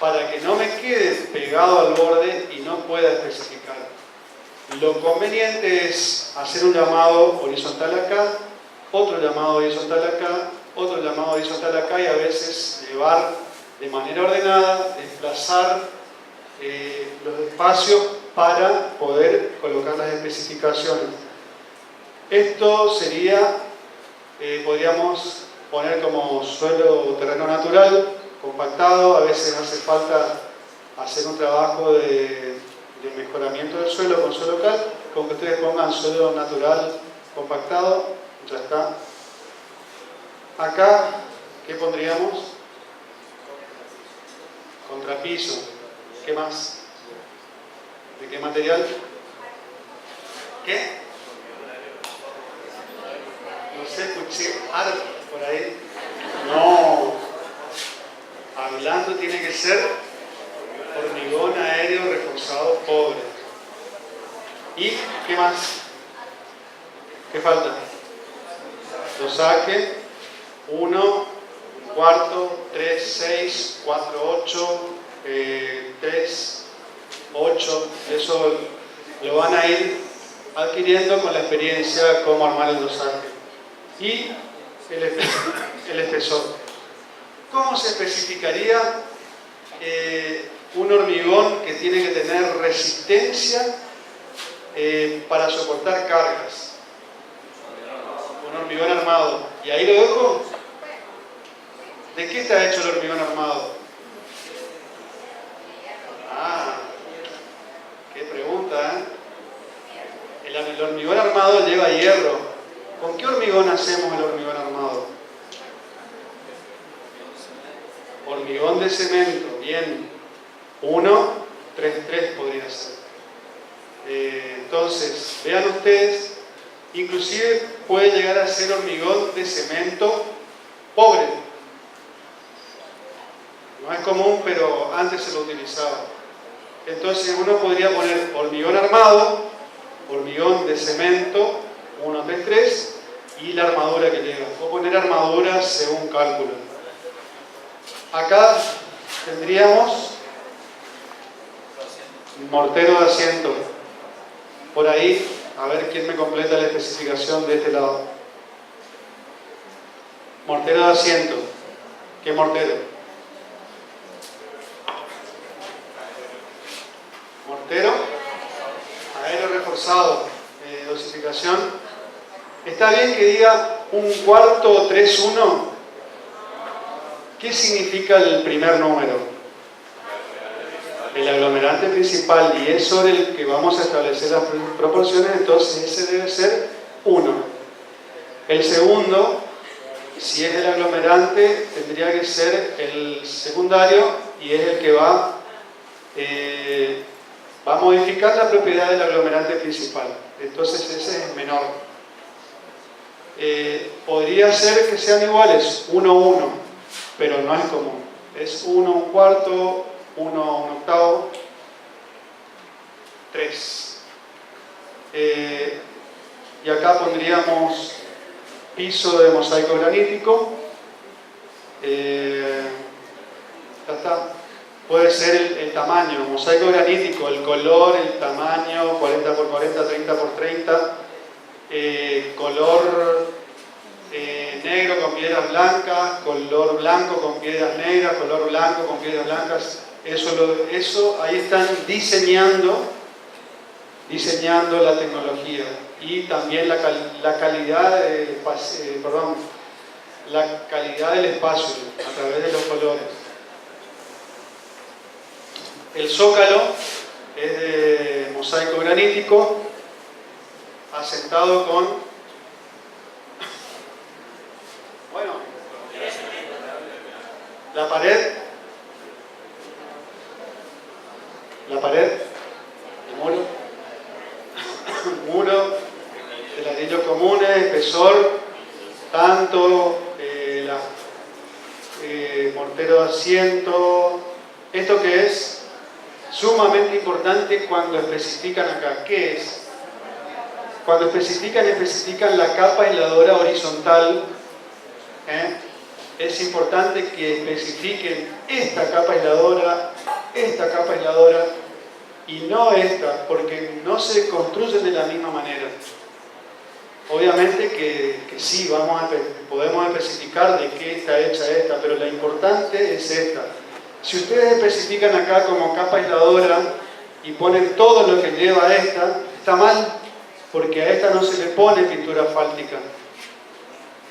Para que no me quede pegado al borde y no pueda especificar. Lo conveniente es hacer un llamado horizontal acá, otro llamado horizontal acá, otro llamado horizontal acá, y a veces llevar de manera ordenada, desplazar los espacios para poder colocar las especificaciones. Esto sería, podríamos poner como suelo o terreno natural, compactado. A veces hace falta hacer un trabajo de mejoramiento del suelo con suelo cal. con que ustedes pongan suelo natural compactado, ya está. Acá, ¿qué pondríamos? Contrapiso. ¿Qué más? ¿De qué material? ¿Qué? No sé, escuché arte por ahí. No. Hablando tiene que ser hormigón aéreo reforzado pobre. ¿Y qué más? ¿Qué falta? Dosaje 1, cuarto, 3, 6, 4, 8, 3, 8. Eso lo van a ir adquiriendo con la experiencia de cómo armar el dosaje. Y el espesor. ¿Cómo se especificaría un hormigón que tiene que tener resistencia para soportar cargas? Un hormigón armado. ¿Y ahí lo dejo? ¿De qué está hecho el hormigón armado? Ah, qué pregunta, ¿eh? El hormigón armado lleva hierro. ¿Con qué hormigón hacemos el hormigón armado? Hormigón de cemento, bien. 1, 3, 3 podría ser. Entonces, vean ustedes, inclusive puede llegar a ser hormigón de cemento pobre. No es común, pero antes se lo utilizaba. Entonces uno podría poner hormigón armado, hormigón de cemento, 1, 3, 3, y la armadura que lleva. O poner armadura según cálculo. Acá tendríamos mortero de asiento. Por ahí, a ver quién me completa la especificación de este lado. Mortero de asiento. ¿Qué mortero? Mortero aéreo reforzado. Dosificación. Está bien que diga 1/4 3/1. ¿Qué significa el primer número? El aglomerante principal, y es sobre el que vamos a establecer las proporciones, entonces ese debe ser 1. El segundo, si es el aglomerante, tendría que ser el secundario, y es el que va a modificar la propiedad del aglomerante principal. Entonces ese es menor. Podría ser que sean iguales, 1, 1, pero no es común. Es 1, 1/4, 1, 1/8, 3. Y acá pondríamos piso de mosaico granítico. Ya está. Puede ser el tamaño, mosaico granítico, el color, el tamaño, 40×40, 30×30, color negro con piedras blancas, color blanco con piedras negras, color blanco con piedras blancas. Eso ahí están diseñando la tecnología, y también la calidad la calidad del espacio a través de los colores. El zócalo es de mosaico granítico, asentado con, bueno, la pared, el muro de ladrillos comunes, espesor, tanto mortero de asiento. ¿Esto qué es? Sumamente importante cuando especifican acá. ¿Qué es? Cuando especifican la capa aisladora horizontal. Es importante que especifiquen esta capa aisladora y no esta, porque no se construyen de la misma manera. Obviamente que sí, podemos especificar de qué está hecha esta, pero la importante es esta. Si ustedes especifican acá como capa aisladora y ponen todo lo que lleva a esta, está mal, porque a esta no se le pone pintura asfáltica.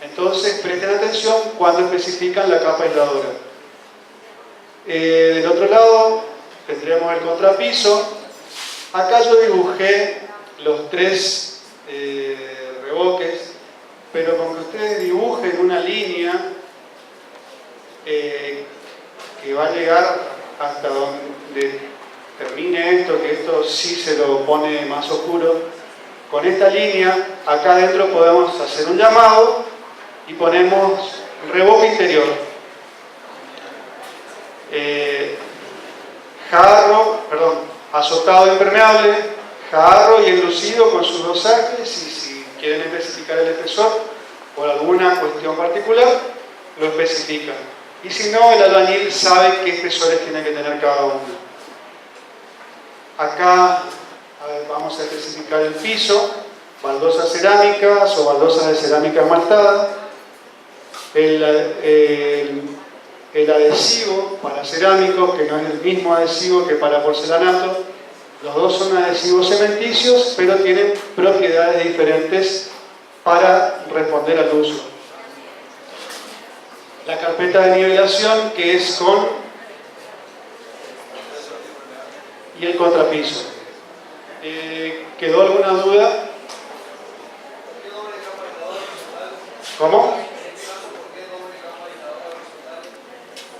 Entonces presten atención cuando especifican la capa aisladora. Del otro lado tendremos el contrapiso. Acá yo dibujé los 3 revoques, pero con que ustedes dibujen una línea que va a llegar hasta donde termine esto, que esto sí se lo pone más oscuro. Con esta línea, acá adentro podemos hacer un llamado y ponemos revoque interior. Azotado impermeable, jarro y enlucido con sus dosajes, y si quieren especificar el espesor por alguna cuestión particular, lo especifican. Y si no, el albañil sabe qué espesores tiene que tener cada uno. Acá vamos a especificar el piso, baldosas cerámicas o baldosas de cerámica esmaltada, el adhesivo para cerámicos, que no es el mismo adhesivo que para porcelanato. Los dos son adhesivos cementicios, pero tienen propiedades diferentes para responder al uso. La carpeta de nivelación, que es con y el contrapiso. ¿Quedó alguna duda? ¿Cómo?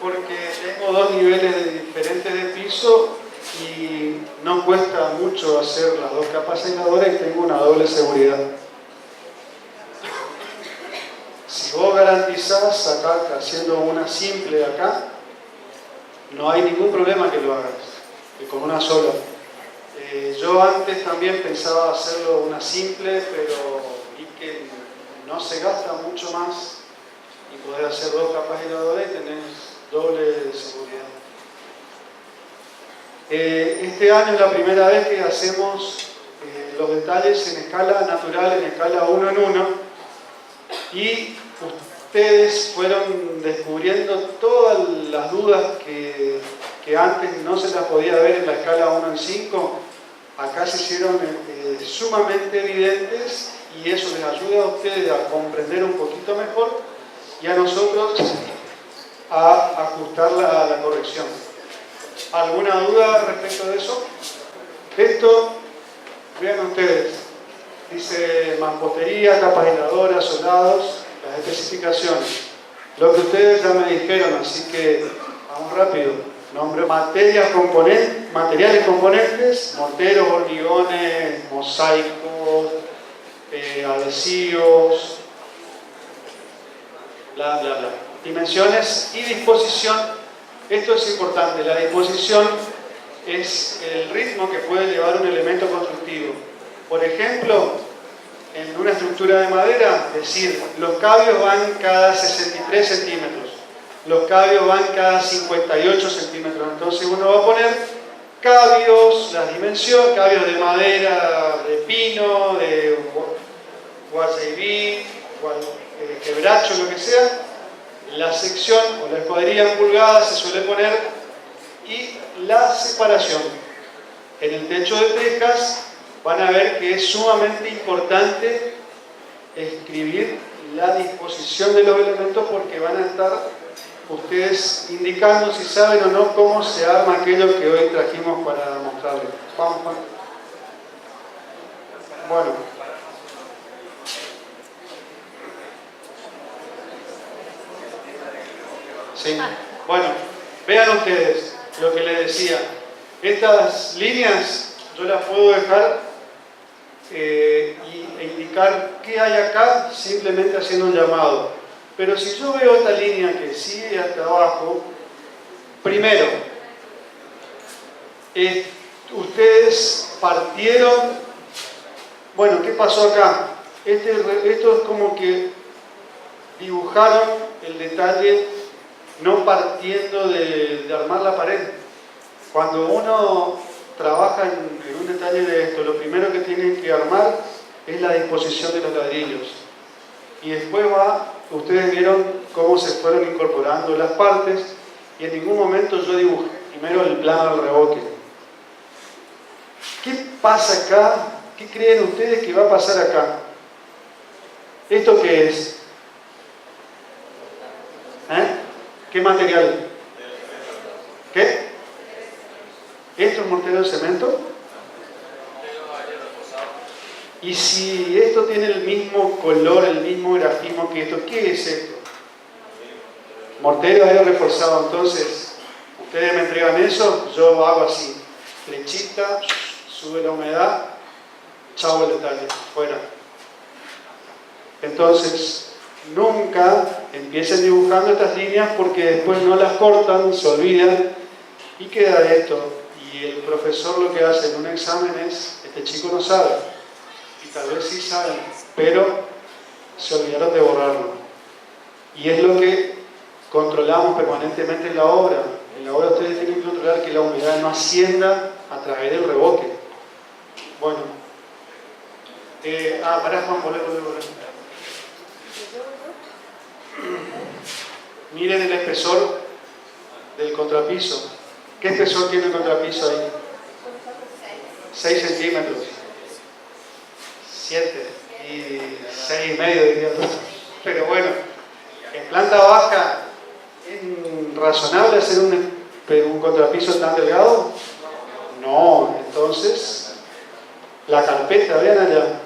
Porque tengo 2 niveles diferentes de piso y no cuesta mucho hacer las 2 capas aisladoras y tengo una doble seguridad. Si vos garantizás acá, haciendo una simple acá, no hay ningún problema que lo hagas, con una sola. Yo antes también pensaba hacerlo una simple, pero vi que no se gasta mucho más y podés hacer 2 capas aisladoras y tenés doble seguridad. Este año es la primera vez que hacemos los detalles en escala natural, en escala 1 en 1, y ustedes fueron descubriendo todas las dudas que antes no se las podía ver en la escala 1 en 5. Acá se hicieron sumamente evidentes, y eso les ayuda a ustedes a comprender un poquito mejor y a nosotros a ajustar la corrección. ¿Alguna duda respecto de eso? Esto, vean ustedes, dice mampostería, capas aisladoras, soldados, las especificaciones. Lo que ustedes ya me dijeron, así que vamos rápido. Nombre, materiales componentes, morteros, hormigones, mosaicos, adhesivos, bla, bla, bla. Dimensiones y disposición. Esto es importante. La disposición es el ritmo que puede llevar un elemento constructivo. Por ejemplo, en una estructura de madera, decir, los cabios van cada 63 centímetros, los cabios van cada 58 centímetros. Entonces uno va a poner cabios, las dimensiones, cabios de madera, de pino, de guayaibí, quebracho, lo que sea. La sección o la escuadrilla en pulgadas se suele poner, y la separación. En el techo de tejas van a ver que es sumamente importante escribir la disposición de los elementos, porque van a estar ustedes indicando si saben o no cómo se arma aquello que hoy trajimos para mostrarles. Vamos, Juan. Bueno. Sí. Bueno, vean ustedes lo que les decía. Estas líneas yo las puedo dejar e indicar qué hay acá simplemente haciendo un llamado. Pero si yo veo esta línea que sigue hasta abajo, primero, ustedes partieron. Bueno, ¿qué pasó acá? Esto es como que dibujaron el detalle no partiendo de armar la pared. Cuando uno trabaja en un detalle de esto, lo primero que tienen que armar es la disposición de los ladrillos. Y después ustedes vieron cómo se fueron incorporando las partes, y en ningún momento yo dibujé primero el plano del revoque. ¿Qué pasa acá? ¿Qué creen ustedes que va a pasar acá? ¿Esto qué es? ¿Qué material? ¿Qué? ¿Esto es mortero de cemento? Y si esto tiene el mismo color, el mismo grafismo que esto, ¿qué es esto? Mortero aéreo reforzado. Entonces, ustedes me entregan eso, yo hago así. Flechita, sube la humedad, chavo el detalle, fuera. Entonces, nunca empiecen dibujando estas líneas porque después no las cortan, se olvidan y queda esto. Y el profesor lo que hace en un examen es, este chico no sabe, y tal vez sí saben, pero se olvidaron de borrarlo. Y es lo que controlamos permanentemente en la obra. En la obra ustedes tienen que controlar que la humedad no ascienda a través del reboque. Bueno. Pará, Juan, volver. Miren el espesor del contrapiso. ¿Qué espesor tiene el contrapiso ahí? 6 centímetros. 7 y 6,5 diría yo. Pero bueno, en planta baja, ¿es razonable hacer un contrapiso tan delgado? No, entonces, la carpeta, vean allá.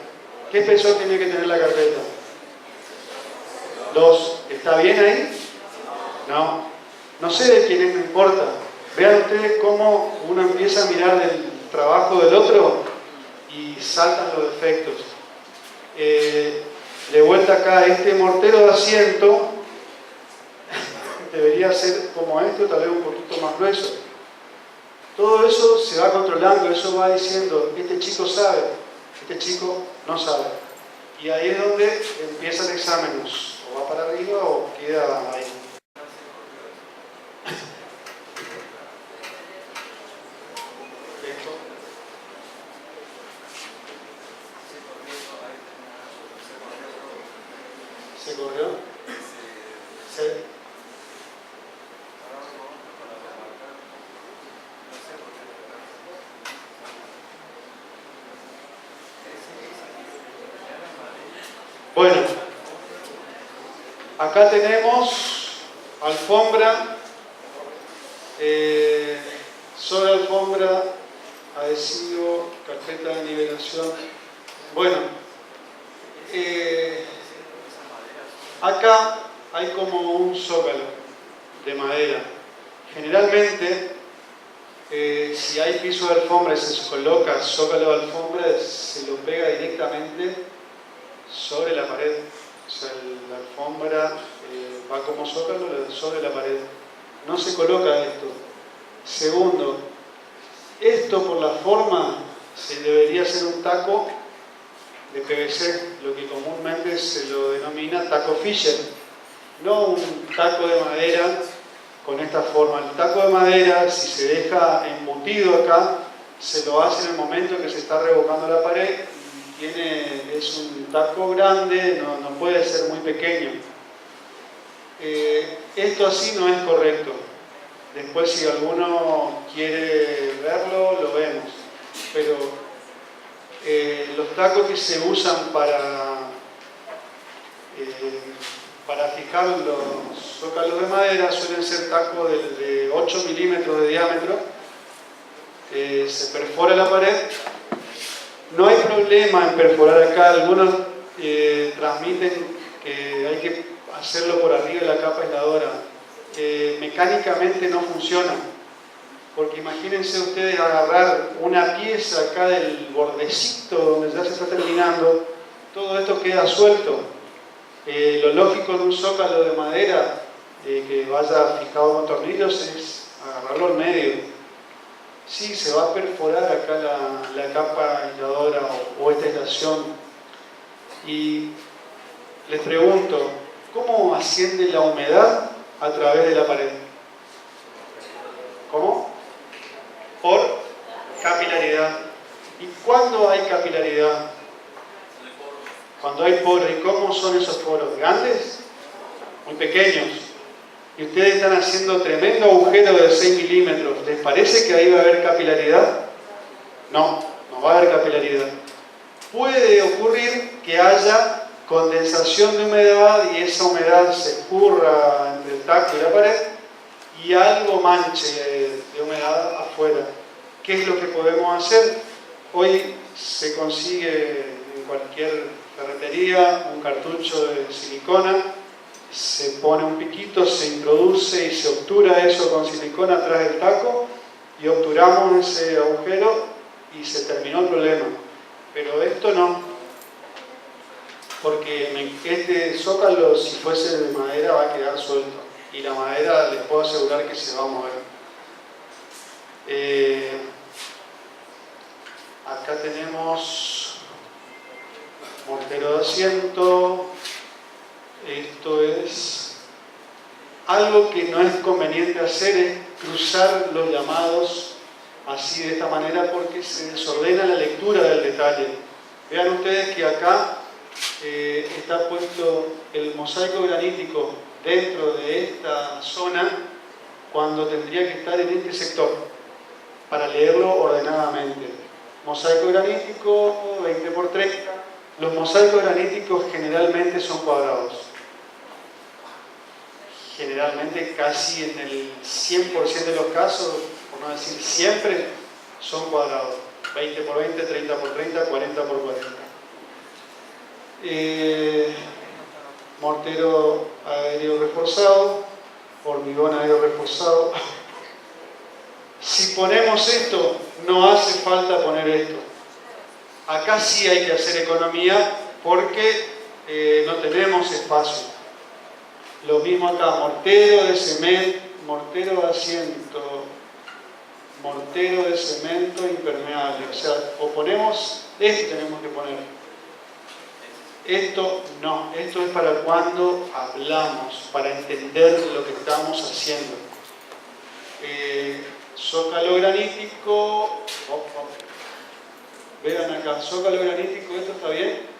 ¿Qué espesor tiene que tener la carpeta? 2. ¿Está bien ahí? No. No sé de quién no importa. Vean ustedes cómo uno empieza a mirar el trabajo del otro y saltan los defectos. De vuelta acá, este mortero de asiento debería ser como esto, tal vez un poquito más grueso. Todo eso se va controlando, eso va diciendo, este chico sabe, este chico no sabe. Y ahí es donde empieza el examen, o va para arriba o queda ahí. ¿Se corrió? Sí. Bueno, acá tenemos alfombra, sobre alfombra, adhesivo, carpeta de nivelación. Bueno, acá hay como un zócalo de madera. Generalmente, si hay piso de alfombra y se coloca zócalo de alfombra, se lo pega directamente sobre la pared. O sea, la alfombra va como zócalo sobre la pared. No se coloca esto. Segundo, esto por la forma se debería ser un taco de PVC, lo que comúnmente se lo denomina taco Fisher, no un taco de madera con esta forma. El taco de madera, si se deja embutido acá, se lo hace en el momento que se está revocando la pared y es un taco grande, no puede ser muy pequeño. Esto así no es correcto. Después, si alguno quiere verlo, lo vemos. Pero los tacos que se usan para fijar los zócalos de madera suelen ser tacos de 8 milímetros de diámetro. Se perfora la pared. No hay problema en perforar acá. Algunos transmiten que hay que hacerlo por arriba de la capa aisladora. Mecánicamente no funciona. Porque imagínense ustedes agarrar una pieza acá del bordecito donde ya se está terminando, todo esto queda suelto. Lo lógico de un zócalo de madera que vaya fijado con tornillos es agarrarlo al medio. Sí, se va a perforar acá la capa aisladora o esta aislación. Y les pregunto, ¿cómo asciende la humedad a través de la pared? ¿Cómo? Por capilaridad. ¿Y cuándo hay capilaridad? Cuando hay poros. ¿Y cómo son esos poros? ¿Grandes? Muy pequeños. Y ustedes están haciendo tremendo agujero de 6 milímetros. ¿Les parece que ahí va a haber capilaridad? No, no va a haber capilaridad. Puede ocurrir que haya condensación de humedad y esa humedad se escurra entre el taco y la pared y algo manche de humedad afuera. ¿Qué es lo que podemos hacer? Hoy se consigue en cualquier ferretería, un cartucho de silicona, se pone un piquito, se introduce y se obtura eso con silicona atrás del taco y obturamos ese agujero y se terminó el problema. Pero esto no, porque este zócalo, si fuese de madera, va a quedar suelto y la madera les puedo asegurar que se va a mover. Acá tenemos mortero de asiento. Esto es algo que no es conveniente hacer, es cruzar los llamados así de esta manera porque se desordena la lectura del detalle. Vean ustedes que acá está puesto el mosaico granítico dentro de esta zona cuando tendría que estar en este sector para leerlo ordenadamente. Mosaico granítico 20 por 30. Los mosaicos graníticos generalmente son cuadrados. Generalmente casi en el 100% de los casos, por no decir siempre, son cuadrados. 20 por 20, 30 por 30, 40 por 40. Mortero aéreo reforzado, hormigón aéreo reforzado. Si ponemos esto, no hace falta poner esto. Acá sí hay que hacer economía porque no tenemos espacio. Lo mismo acá, mortero de cemento, mortero de asiento, mortero de cemento impermeable. O sea, o ponemos, esto tenemos que poner. Esto no, esto es para cuando hablamos, para entender lo que estamos haciendo. Zócalo granítico, vean acá, zócalo granítico, ¿esto está bien?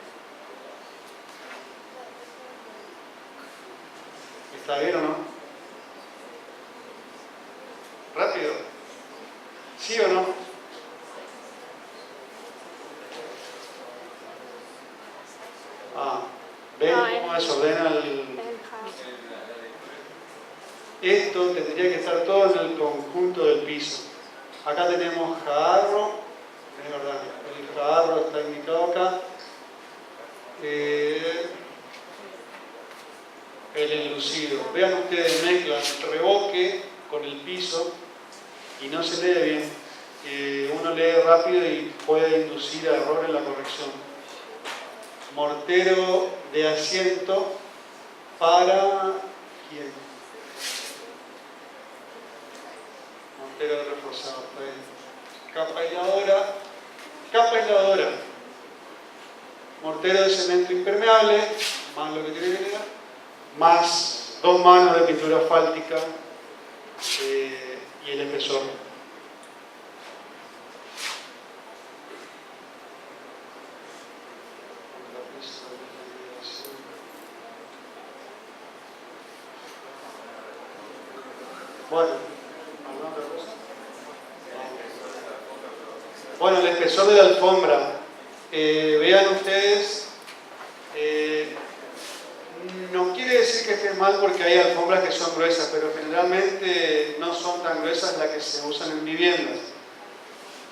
¿Está bien o no? ¿Rápido? ¿Sí o no? ¿Ven cómo desordena el...? Esto tendría que estar todo en el conjunto del piso. Acá tenemos jarro, es verdad, el jarro está indicado acá. El enlucido. Vean ustedes, mezclan revoque con el piso y no se lee bien. Uno lee rápido y puede inducir a error en la corrección. Mortero de asiento para... ¿quién? Mortero reforzado. Capa aisladora. Capa aisladora. Mortero de cemento impermeable, más lo que tiene que leer, más 2 manos de pintura asfáltica y el espesor. Bueno, ¿alguna otra cosa? Bueno, el espesor de la alfombra. Vean ustedes, no quiere decir que esté mal porque hay alfombras que son gruesas, pero generalmente no son tan gruesas las que se usan en viviendas.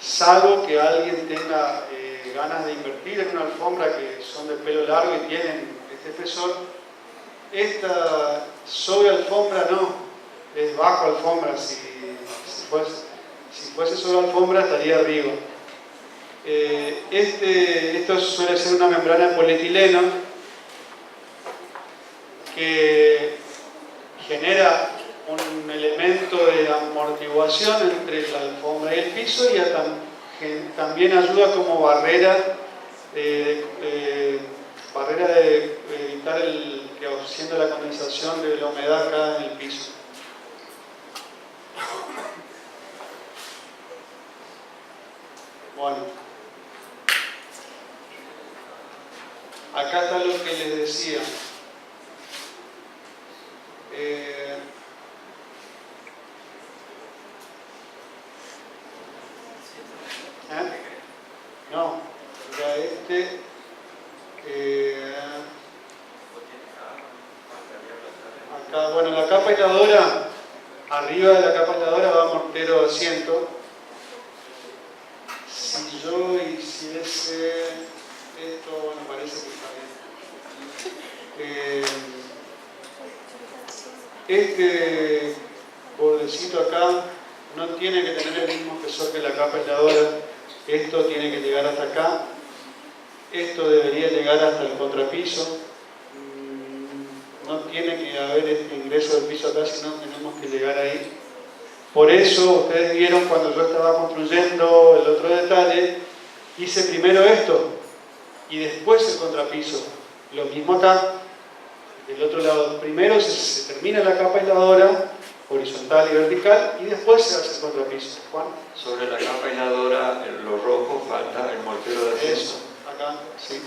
Salvo que alguien tenga ganas de invertir en una alfombra que son de pelo largo y tienen este espesor. Esta sobre alfombra no, es bajo alfombra. Si fuese sobre alfombra estaría arriba. Esto suele ser una membrana de polietileno que genera un elemento de amortiguación entre la alfombra y el piso y también ayuda como barrera de evitar que ascienda la condensación de la humedad acá en el piso. Bueno, acá está lo que les decía. No, ya acá, bueno, la capa aisladora, arriba de la capa aisladora va mortero de asiento. Si yo hiciese esto, bueno, parece parece que está bien. Este bordecito acá no tiene que tener el mismo espesor que la capa aisladora. Esto tiene que llegar hasta acá. Esto debería llegar hasta el contrapiso. No tiene que haber este ingreso del piso acá, sino tenemos que llegar ahí. Por eso, ustedes vieron cuando yo estaba construyendo el otro detalle, hice primero esto y después el contrapiso. Lo mismo acá, del otro lado. Primero se termina la capa aisladora, horizontal y vertical, y después se hace el contrapiso. Juan. Sobre la capa aisladora, en lo rojo falta el mortero de acceso. Eso, acá, sí.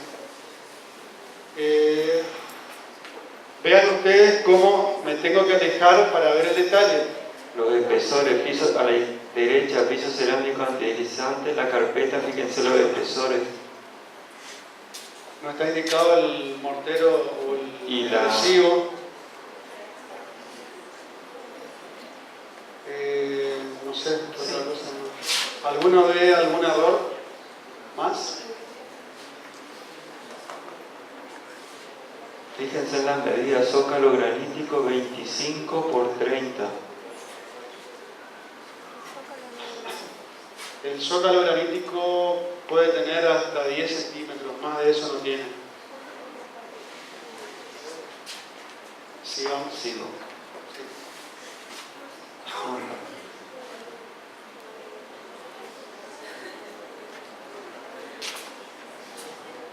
Vean ustedes cómo me tengo que alejar para ver el detalle. Los espesores, piso a la derecha, piso cerámico antideslizante, la carpeta, fíjense los espesores. No está indicado el mortero o el adhesivo. No sé, otra cosa más. ¿Alguno ve algún error más? Fíjense en las medidas, zócalo granítico 25 por 30. El zócalo granítico puede tener hasta 10 centímetros, más de eso no tiene. Sigamos. Sigo. Sí.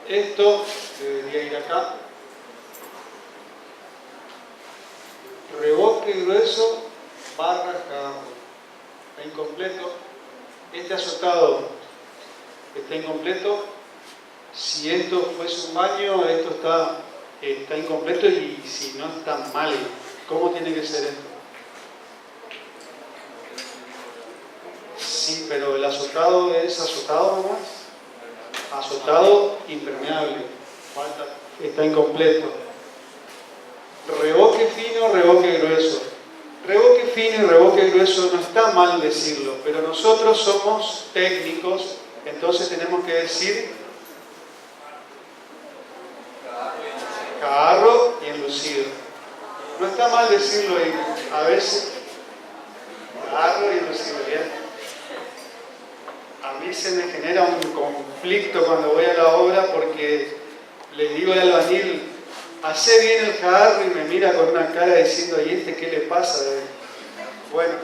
Esto debería ir acá. Revoque grueso, barra escadamo. Está incompleto. Este azotado está incompleto. Si esto fuese un baño, esto está incompleto, y si no está mal, ¿cómo tiene que ser esto? Sí, pero el azotado es azotado nomás. Azotado impermeable. Está incompleto. Revoque fino, revoque grueso. Revoque fino y revoque grueso no está mal decirlo, pero nosotros somos técnicos, entonces tenemos que decir caharro y enlucido. No está mal decirlo, y a veces caharro y enlucido, bien. A mí se me genera un conflicto cuando voy a la obra porque le digo al albañil, hace bien el caharro, y me mira con una cara diciendo, ¿y este qué le pasa? Bueno,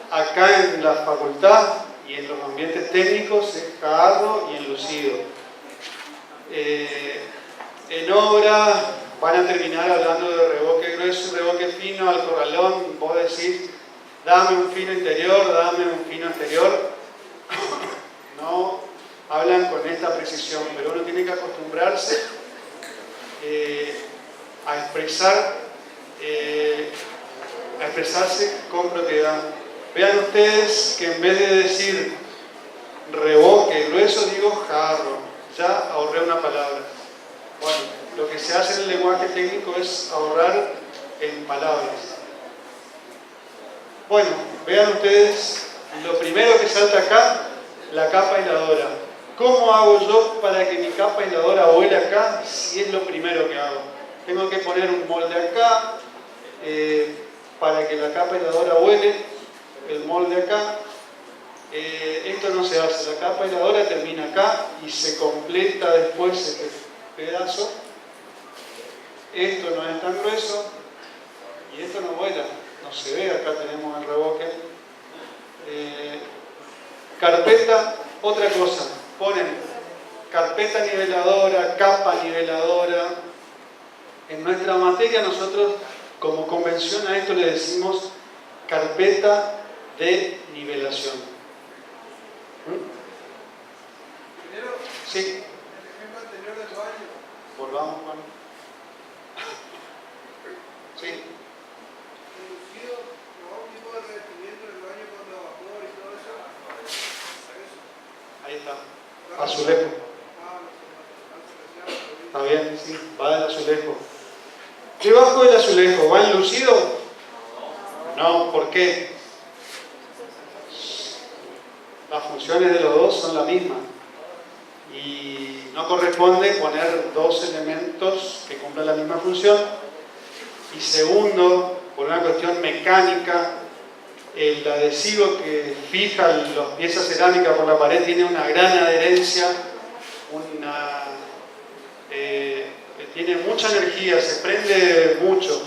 acá en la facultad y en los ambientes técnicos es caharro y enlucido. En obra van a terminar hablando de revoque grueso y revoque fino. Al corralón vos decís, dame un fino interior, dame un fino exterior. No hablan con esta precisión, pero uno tiene que acostumbrarse a expresarse con propiedad. Vean ustedes que en vez de decir revoque grueso, digo jarro. Ya ahorré una palabra. Bueno, lo que se hace en el lenguaje técnico es ahorrar en palabras. Bueno, vean ustedes, lo primero que salta acá, la capa aisladora. ¿Cómo hago yo para que mi capa aisladora vuele acá si es lo primero que hago? Tengo que poner un molde acá para que la capa aisladora vuele, el molde acá. Esto no se hace, la capa aisladora termina acá y se completa después este pedazo. Esto no es tan grueso y esto no vuela, no se ve, acá tenemos el revoque. Carpeta, otra cosa, ponen carpeta niveladora, capa niveladora. En nuestra materia nosotros, como convención a esto le decimos carpeta de nivelación. Sí. El ejemplo anterior del baño. Volvamos, Juan. Sí. Ahí está. Azulejo. Está bien, sí, va el azulejo. Debajo del azulejo, ¿va enlucido? No, ¿por qué? Las funciones de los dos son la misma. Y no corresponde poner dos elementos que cumplan la misma función. Y segundo, por una cuestión mecánica, el adhesivo que fija las piezas cerámicas por la pared tiene una gran adherencia, tiene mucha energía, se prende mucho.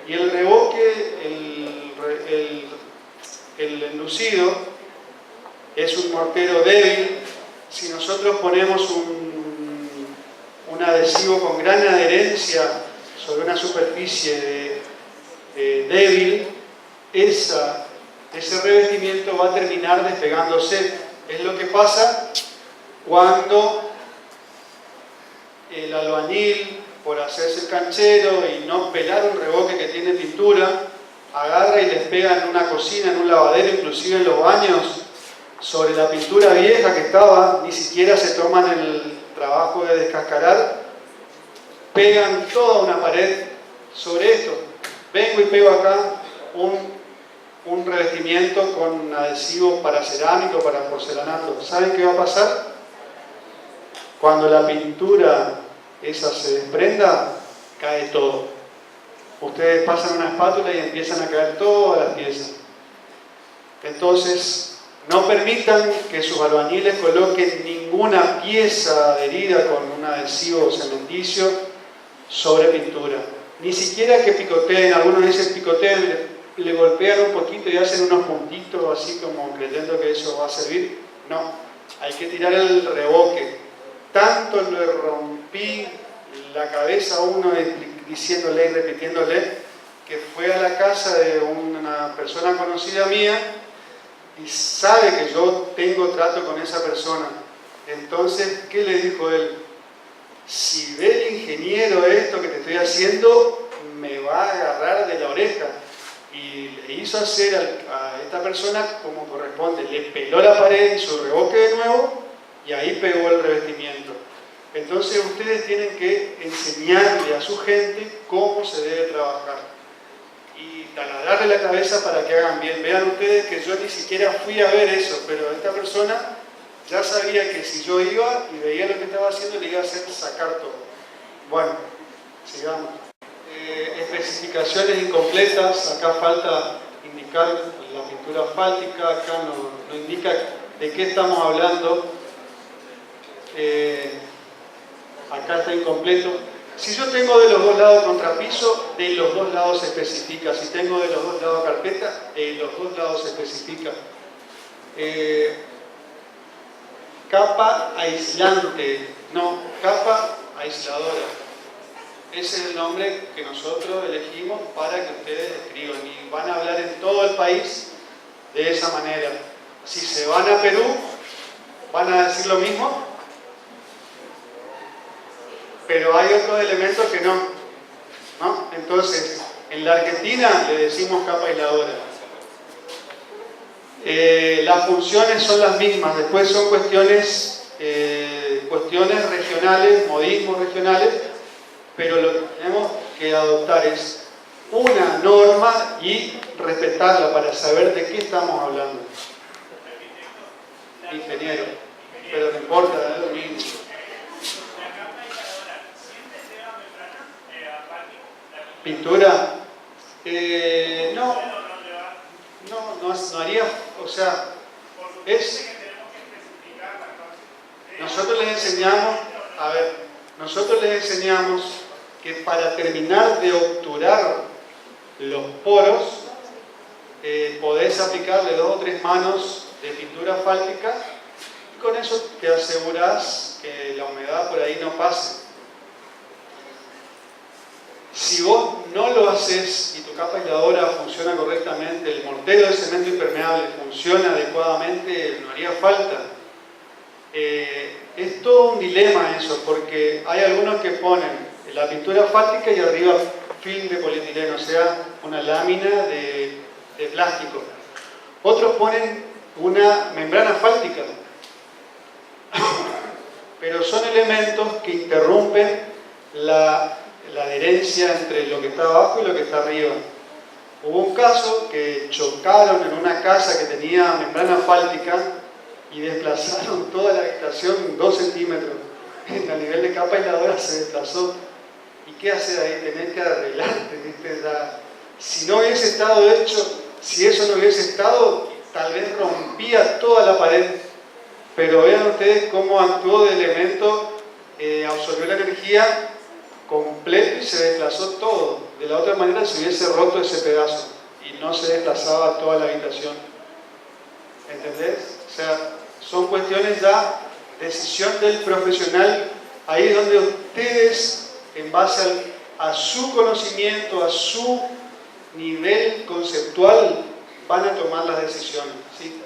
Y el revoque, el enlucido, es un mortero débil. Si nosotros ponemos un adhesivo con gran adherencia sobre una superficie débil, ese revestimiento va a terminar despegándose. Es lo que pasa cuando el albañil, por hacerse el canchero y no pelar un revoque que tiene pintura, agarra y les pega en una cocina, en un lavadero, inclusive en los baños, sobre la pintura vieja que estaba, ni siquiera se toman el trabajo de descascarar, pegan toda una pared sobre esto. Vengo y pego acá un revestimiento con adhesivo para cerámico, para porcelanato. ¿Saben qué va a pasar? Cuando la pintura esa se desprenda, cae todo. Ustedes pasan una espátula y empiezan a caer todas las piezas. Entonces, no permitan que sus albañiles coloquen ninguna pieza adherida con un adhesivo cementicio sobre pintura. Ni siquiera que picoteen, algunos dicen picoteen, le golpean un poquito y hacen unos puntitos así como creyendo que eso va a servir. No, hay que tirar el revoque. Tanto le rompí la cabeza a uno diciéndole y repitiéndole que fue a la casa de una persona conocida mía y sabe que yo tengo trato con esa persona. Entonces, ¿qué le dijo él? Si ve el ingeniero esto que te estoy haciendo, me va a agarrar de la oreja. Y le hizo hacer a esta persona como corresponde. Le peló la pared y su revoque de nuevo y ahí pegó el revestimiento. Entonces ustedes tienen que enseñarle a su gente cómo se debe trabajar y taladrarle la cabeza para que hagan bien. Vean ustedes que yo ni siquiera fui a ver eso, pero esta persona ya sabía que si yo iba y veía lo que estaba haciendo, le iba a hacer sacar todo. Bueno, sigamos. Especificaciones incompletas. Acá falta indicar la pintura asfáltica, acá no indica de qué estamos hablando. Acá está incompleto. Si yo tengo de los dos lados contrapiso, de los dos lados se especifica. Si tengo de los dos lados carpeta, de los dos lados se especifica. Capa aislante, no, capa aisladora. Ese es el nombre que nosotros elegimos para que ustedes escriban. Y van a hablar en todo el país de esa manera. Si se van a Perú, van a decir lo mismo. Pero hay otros elementos que no. Entonces, en la Argentina le decimos capa aisladora. Las funciones son las mismas, después son cuestiones regionales, modismos regionales, pero lo que tenemos que adoptar es una norma y respetarla para saber de qué estamos hablando. Ingeniero, pero no importa, es lo mismo. Pintura, no haría, o sea, nosotros les enseñamos que para terminar de obturar los poros, podés aplicarle 2 o 3 manos de pintura asfáltica y con eso te asegurás que la humedad por ahí no pase. Si vos no lo haces y tu capa aisladora funciona correctamente, el mortero de cemento impermeable funciona adecuadamente, no haría falta. Es todo un dilema eso, porque hay algunos que ponen la pintura asfáltica y arriba film de polietileno, o sea, una lámina de plástico. Otros ponen una membrana asfáltica, pero son elementos que interrumpen la adherencia entre lo que está abajo y lo que está arriba. Hubo un caso que chocaron en una casa que tenía membrana asfáltica y desplazaron toda la vegetación 2 centímetros. a nivel de capa aisladora se desplazó. ¿Y qué hacer ahí? Tenés que arreglarte, ¿viste? Si no hubiese estado hecho, si eso no hubiese estado, tal vez rompía toda la pared. Pero vean ustedes cómo actuó de elemento, absorbió la energía completo y se desplazó todo. De la otra manera se hubiese roto ese pedazo y no se desplazaba toda la habitación. ¿Entendés? O sea, son cuestiones ya, decisión del profesional, ahí es donde ustedes, en base a su conocimiento, a su nivel conceptual, van a tomar las decisiones. ¿Sí?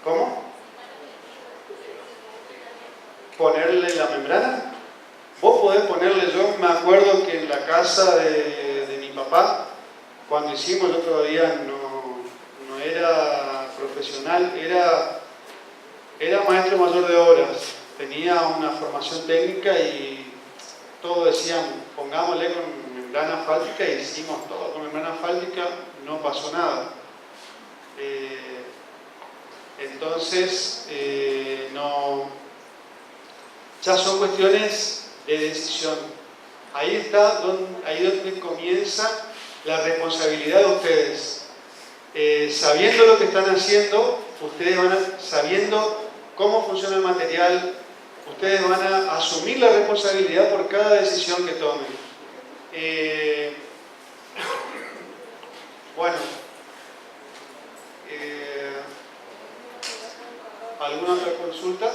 ¿Cómo? ¿Ponerle la membrana? Vos podés ponerle, yo me acuerdo que en la casa de mi papá, cuando hicimos el otro día, no era profesional, era maestro mayor de obras, tenía una formación técnica y todos decían, pongámosle con membrana asfáltica, y hicimos todo con membrana asfáltica, no pasó nada. Entonces, ya son cuestiones de decisión. Ahí está donde comienza la responsabilidad de ustedes. Sabiendo lo que están haciendo, ustedes sabiendo cómo funciona el material, ustedes van a asumir la responsabilidad por cada decisión que tomen. Bueno, ¿alguna otra consulta?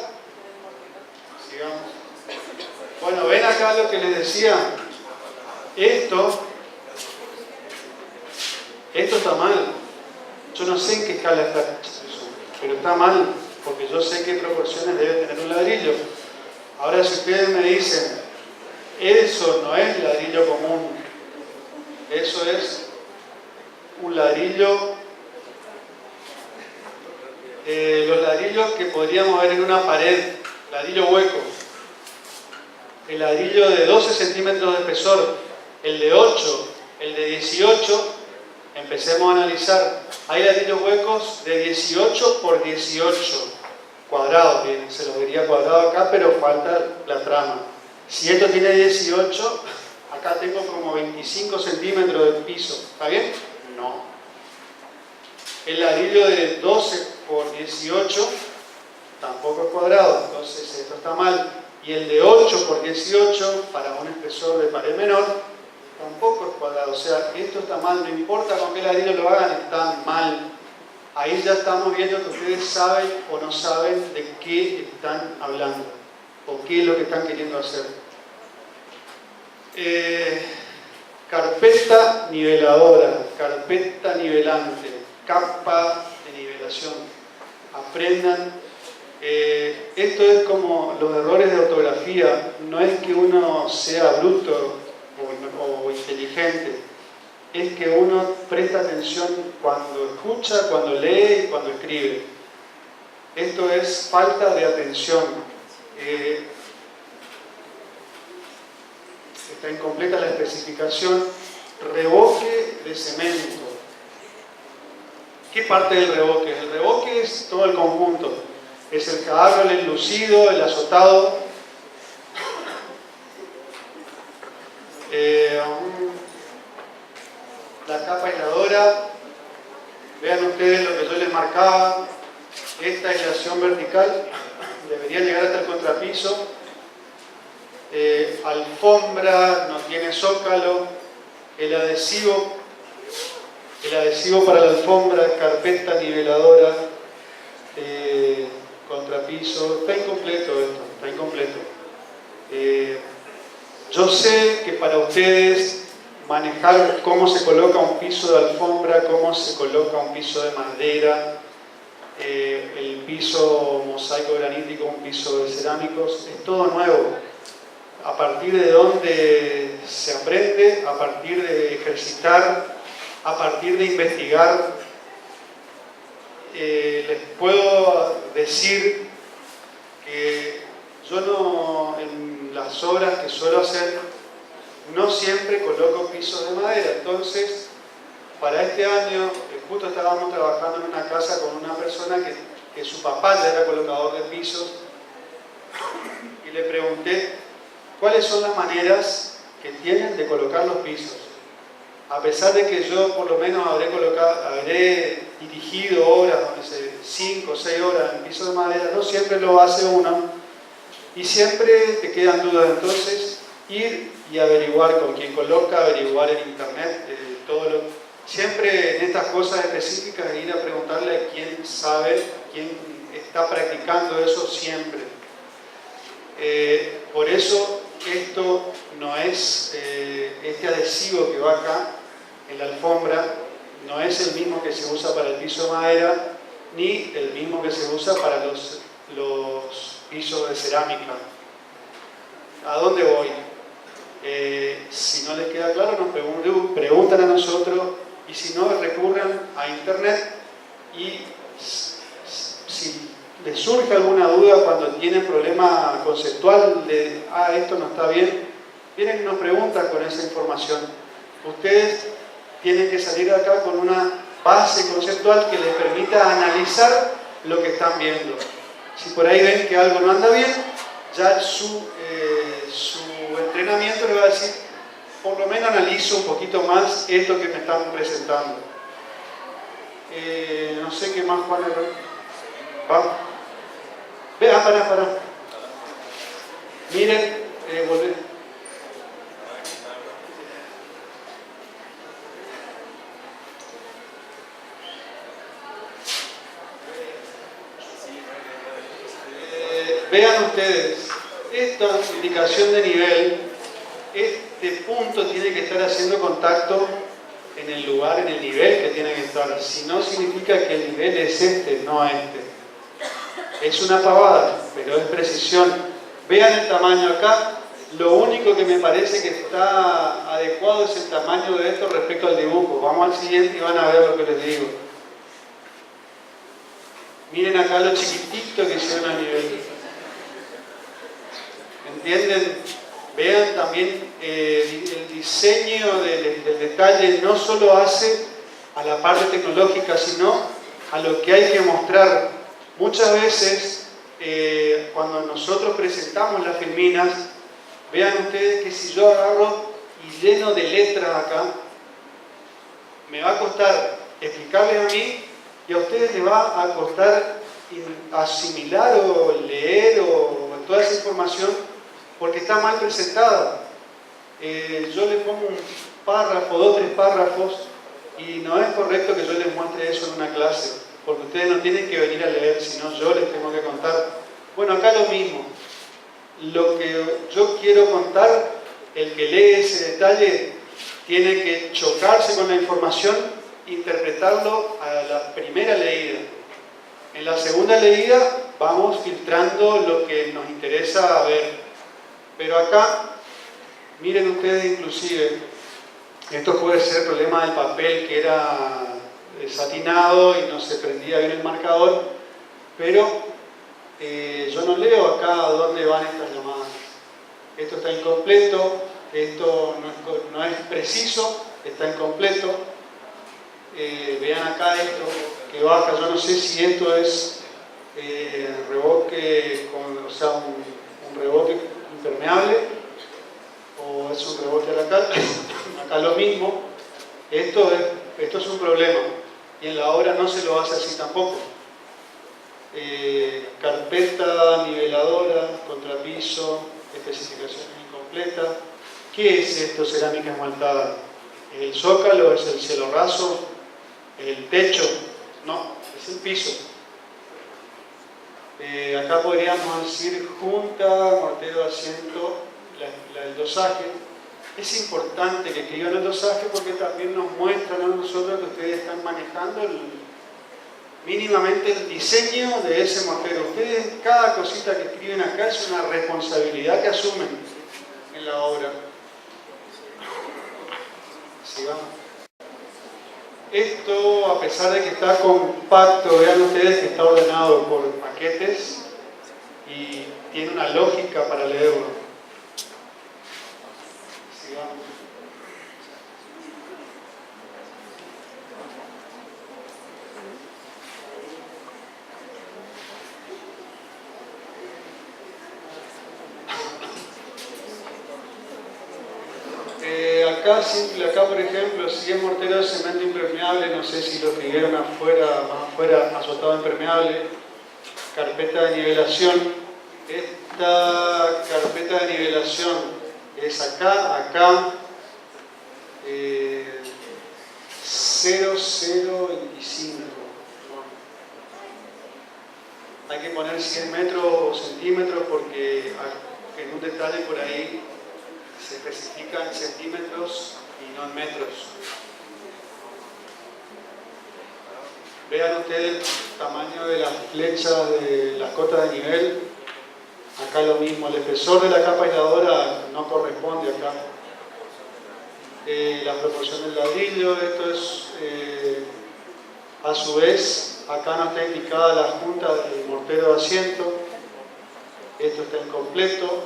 Sigamos. Bueno, ven acá lo que les decía. Esto está mal. Yo no sé en qué escala está eso, pero está mal, porque yo sé qué proporciones debe tener un ladrillo. Ahora, si ustedes me dicen, eso no es ladrillo común, eso es un ladrillo, los ladrillos que podríamos ver en una pared, ladrillo hueco, el ladrillo de 12 centímetros de espesor, el de 8, el de 18, empecemos a analizar. Hay ladrillos huecos de 18 por 18 cuadrados, bien, se los diría cuadrado acá, pero falta la trama. Si esto tiene 18, acá tengo como 25 centímetros de piso, ¿está bien? No. El ladrillo de 12 por 18 tampoco es cuadrado, entonces esto está mal. Y el de 8 por 18, para un espesor de pared menor, tampoco es cuadrado. O sea, esto está mal, no importa con qué ladrillo lo hagan, está mal. Ahí ya estamos viendo que ustedes saben o no saben de qué están hablando, o qué es lo que están queriendo hacer. Carpeta niveladora, carpeta nivelante, capa de nivelación. Aprendan. Esto es como los errores de ortografía. No es que uno sea bruto o inteligente, es que uno presta atención cuando escucha, cuando lee y cuando escribe. Esto es falta de atención. Está incompleta la especificación. Revoque de cemento. ¿Qué parte del revoque? El revoque es todo el conjunto. Es el cadarro, el enlucido, el azotado. La capa aisladora. Vean ustedes lo que yo les marcaba. Esta aislación vertical debería llegar hasta el contrapiso. Alfombra, no tiene zócalo. El adhesivo para la alfombra, carpeta niveladora, contrapiso. Está incompleto esto, está incompleto. Yo sé que para ustedes manejar cómo se coloca un piso de alfombra, cómo se coloca un piso de madera, el piso mosaico granítico, un piso de cerámicos, es todo nuevo. A partir de donde se aprende, a partir de ejercitar, a partir de investigar, les puedo decir que yo no, en las obras que suelo hacer, no siempre coloco pisos de madera. Entonces, para este año, justo estábamos trabajando en una casa con una persona que que su papá ya era colocador de pisos, y le pregunté cuáles son las maneras que tienen de colocar los pisos. A pesar de que yo por lo menos habré dirigido obras donde 5 o 6 horas en piso de madera, no siempre lo hace uno y siempre te quedan dudas. Entonces, ir y averiguar con quien coloca, averiguar en internet, siempre en estas cosas específicas, ir a preguntarle a quién sabe, quién está practicando eso siempre. Por eso esto no es, este adhesivo que va acá en la alfombra, no es el mismo que se usa para el piso de madera, ni el mismo que se usa para los pisos de cerámica. ¿A dónde voy? Si no les queda claro, nos preguntan a nosotros, y si no, recurran a internet, y si les surge alguna duda cuando tienen problema conceptual de esto no está bien, vienen y nos preguntan con esa información. Ustedes tienen que salir de acá con una base conceptual que les permita analizar lo que están viendo. Si por ahí ven que algo no anda bien, ya su entrenamiento le va a decir, por lo menos analizo un poquito más esto que me están presentando. No sé qué más, Juan. ¿Va? Vea, para. Miren, volver. Vean ustedes, esta indicación de nivel, este punto tiene que estar haciendo contacto en el lugar, en el nivel que tiene que estar. Si no, significa que el nivel es este, no este. Es una pavada, pero es precisión. Vean el tamaño acá. Lo único que me parece que está adecuado es el tamaño de esto respecto al dibujo. Vamos al siguiente y van a ver lo que les digo. Miren acá lo chiquitito que hicieron a nivel. ¿Entienden? Vean también el diseño del detalle no solo hace a la parte tecnológica, sino a lo que hay que mostrar. Muchas veces, cuando nosotros presentamos las filminas, vean ustedes que si yo agarro y lleno de letras acá, me va a costar explicarles a mí y a ustedes les va a costar asimilar o leer o toda esa información porque está mal presentada. Yo les pongo un párrafo, 2 o 3 párrafos y no es correcto que yo les muestre eso en una clase porque ustedes no tienen que venir a leer, sino yo les tengo que contar. Bueno, acá lo mismo. Lo que yo quiero contar, el que lee ese detalle tiene que chocarse con la información, interpretarlo a la primera leída. En la segunda leída vamos filtrando lo que nos interesa ver. Pero acá, miren ustedes inclusive, esto puede ser problema del papel que era satinado y no se prendía bien el marcador, pero yo no leo acá a dónde van estas llamadas. Esto está incompleto, esto no es preciso, está incompleto. Vean acá esto que baja, yo no sé si esto es reboque, o sea, un reboque impermeable o es un rebote a la cal. Acá lo mismo. Esto es un problema y en la obra no se lo hace así tampoco. Carpeta niveladora, contrapiso, especificaciones incompletas. ¿Qué es esto? Cerámica esmaltada. ¿Es el zócalo? ¿Es el cielo raso? ¿Es el techo? No, es el piso. Acá podríamos decir junta, mortero, asiento, el dosaje. Es importante que escriban el dosaje porque también nos muestran a nosotros que ustedes están manejando mínimamente el diseño de ese mortero. Ustedes, cada cosita que escriben acá es una responsabilidad que asumen en la obra. Sigamos. Esto, a pesar de que está compacto, vean ustedes que está ordenado por paquetes y tiene una lógica para leerlo. Sigamos. acá por ejemplo, si es mortero de cemento impermeable, no sé si lo figueron afuera, más afuera, azotado impermeable, carpeta de nivelación. Esta carpeta de nivelación es acá, 0,025. Hay que poner 100 metros o centímetros porque en un detalle por ahí se especifica en centímetros y no en metros. Vean ustedes el tamaño de las flechas de las cotas de nivel. Acá lo mismo, el espesor de la capa aisladora no corresponde acá. La proporción del ladrillo, esto es a su vez, acá no está indicada la junta del mortero de asiento. Esto está incompleto.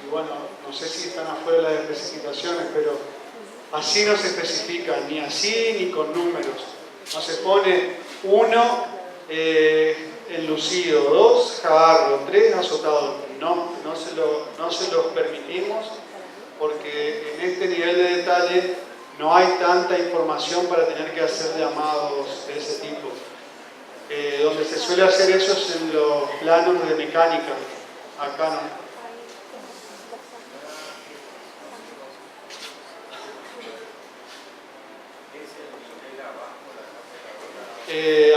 Y bueno, no sé si están afuera las especificaciones, pero así no se especifica, ni así ni con números. No se pone 1 enlucido, 2 jarro, 3 azotado. No se los permitimos porque en este nivel de detalle no hay tanta información para tener que hacer llamados de ese tipo. Donde se suele hacer eso es en los planos de mecánica. Acá no.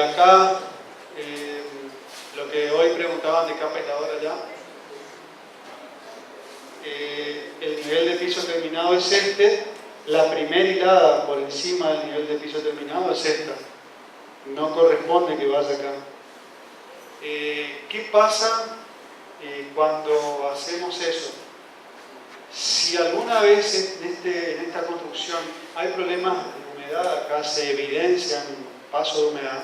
Acá, lo que hoy preguntaban de capa aisladora ya, el nivel de piso terminado es este, la primera hilada por encima del nivel de piso terminado es esta, no corresponde que vaya acá. ¿Qué pasa cuando hacemos eso? Si alguna vez en esta construcción hay problemas de humedad, acá se evidencian paso de humedad.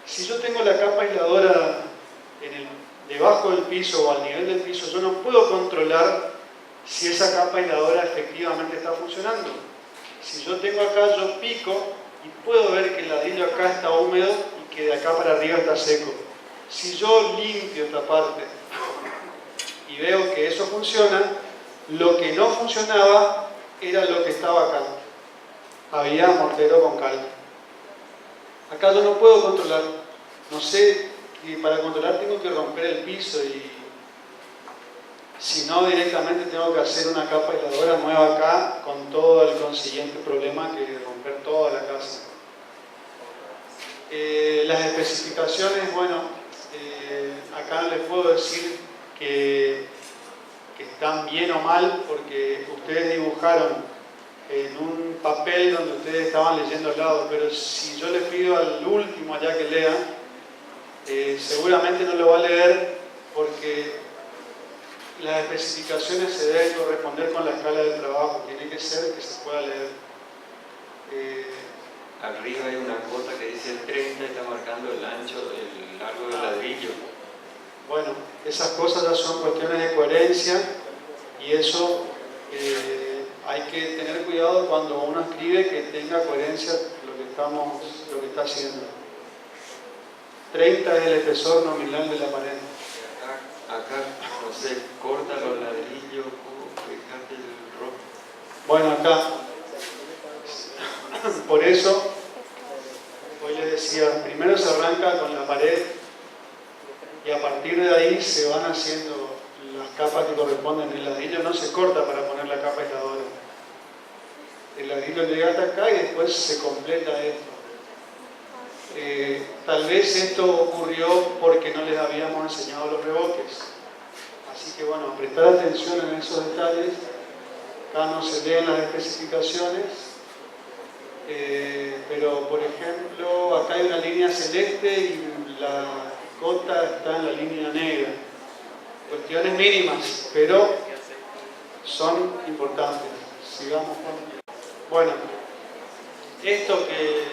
Si yo tengo la capa aisladora debajo del piso o al nivel del piso, yo no puedo controlar si esa capa aisladora efectivamente está funcionando. Si yo tengo acá, yo pico y puedo ver que el ladrillo acá está húmedo y que de acá para arriba está seco. Si yo limpio esta parte y veo que eso funciona, lo que no funcionaba era lo que estaba acá. Había mortero con cal. Acá yo no puedo controlar. No sé, y para controlar tengo que romper el piso y si no directamente tengo que hacer una capa aisladora nueva acá con todo el consiguiente problema que romper toda la casa. Las especificaciones, bueno, acá no les puedo decir que están bien o mal porque ustedes dibujaron en un papel donde ustedes estaban leyendo al lado, pero si yo les pido al último allá que lea, seguramente no lo va a leer porque las especificaciones se deben corresponder con la escala de trabajo, tiene que ser que se pueda leer. Arriba hay una cota que dice 30 y está marcando el ancho, el largo del ladrillo. Bueno, esas cosas ya son cuestiones de coherencia y eso hay que tener cuidado cuando uno escribe que tenga coherencia lo que está haciendo. 30 es el espesor nominal de la pared. Acá no sé, corta los ladrillos, fíjate el rojo. Bueno, acá, por eso, hoy les decía, primero se arranca con la pared y a partir de ahí se van haciendo las capas que corresponden. El ladrillo no se corta para poner la capa aisladora. El ladrillo llega hasta acá y después se completa esto. Tal vez esto ocurrió porque no les habíamos enseñado los reboques. Así que bueno, prestar atención en esos detalles. Acá no se leen las especificaciones, pero por ejemplo, acá hay una línea celeste y la cota está en la línea negra. Cuestiones mínimas, pero son importantes. Sigamos con... Bueno, esto que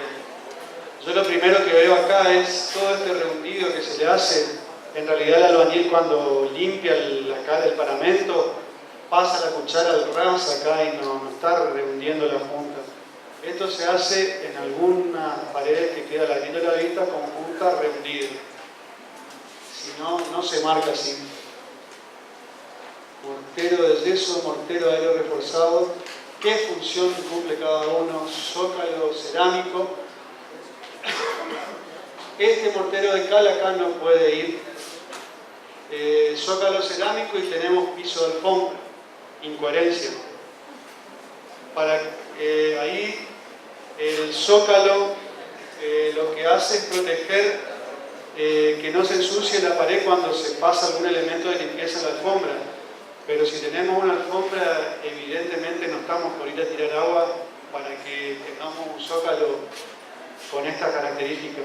yo lo primero que veo acá es todo este rehundido que se le hace. En realidad el albañil cuando limpia la cara del paramento pasa la cuchara al ras acá y no está rehundiendo la junta. Esto se hace en algunas paredes que queda ladrillo a la vista con junta rehundida. si no, no se marca así. Mortero de yeso, mortero de aire reforzado. ¿Qué función cumple cada uno? Zócalo cerámico. Este mortero de cal acá no puede ir. Zócalo cerámico y tenemos piso de alfombra. Incoherencia. Ahí el zócalo lo que hace es proteger que no se ensucie la pared cuando se pasa algún elemento de limpieza en la alfombra. Pero si tenemos una alfombra, evidentemente no estamos por ir a tirar agua para que tengamos un zócalo con estas características.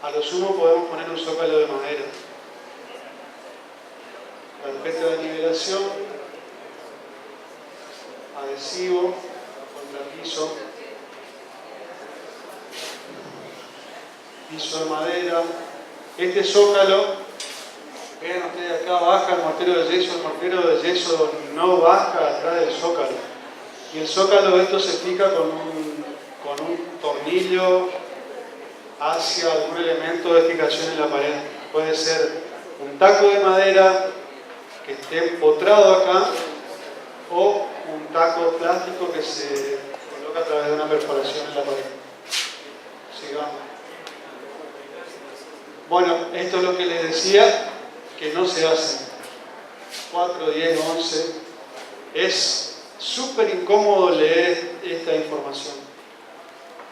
A lo sumo podemos poner un zócalo de madera. Carpeta de nivelación, adhesivo, contrapiso, piso de madera. Este zócalo, vean ustedes acá, baja el mortero de yeso no baja atrás del zócalo. Y el zócalo esto se fija con un tornillo hacia algún elemento de fijación en la pared. Puede ser un taco de madera que esté empotrado acá o un taco de plástico que se coloca a través de una perforación en la pared. Sigamos. Bueno, esto es lo que les decía, que no se hace. 4, 10, 11. Es súper incómodo leer esta información.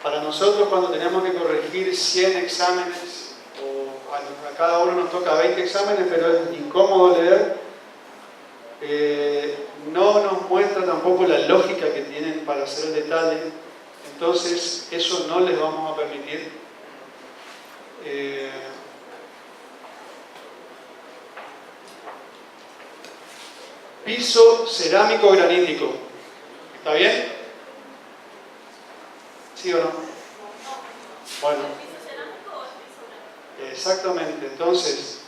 Para nosotros, cuando tenemos que corregir 100 exámenes, o a cada uno nos toca 20 exámenes, pero es incómodo leer, no nos muestra tampoco la lógica que tienen para hacer el detalle. Entonces, eso no les vamos a permitir. Piso cerámico granítico. ¿Está bien? ¿Sí o no? Bueno. Exactamente. Entonces,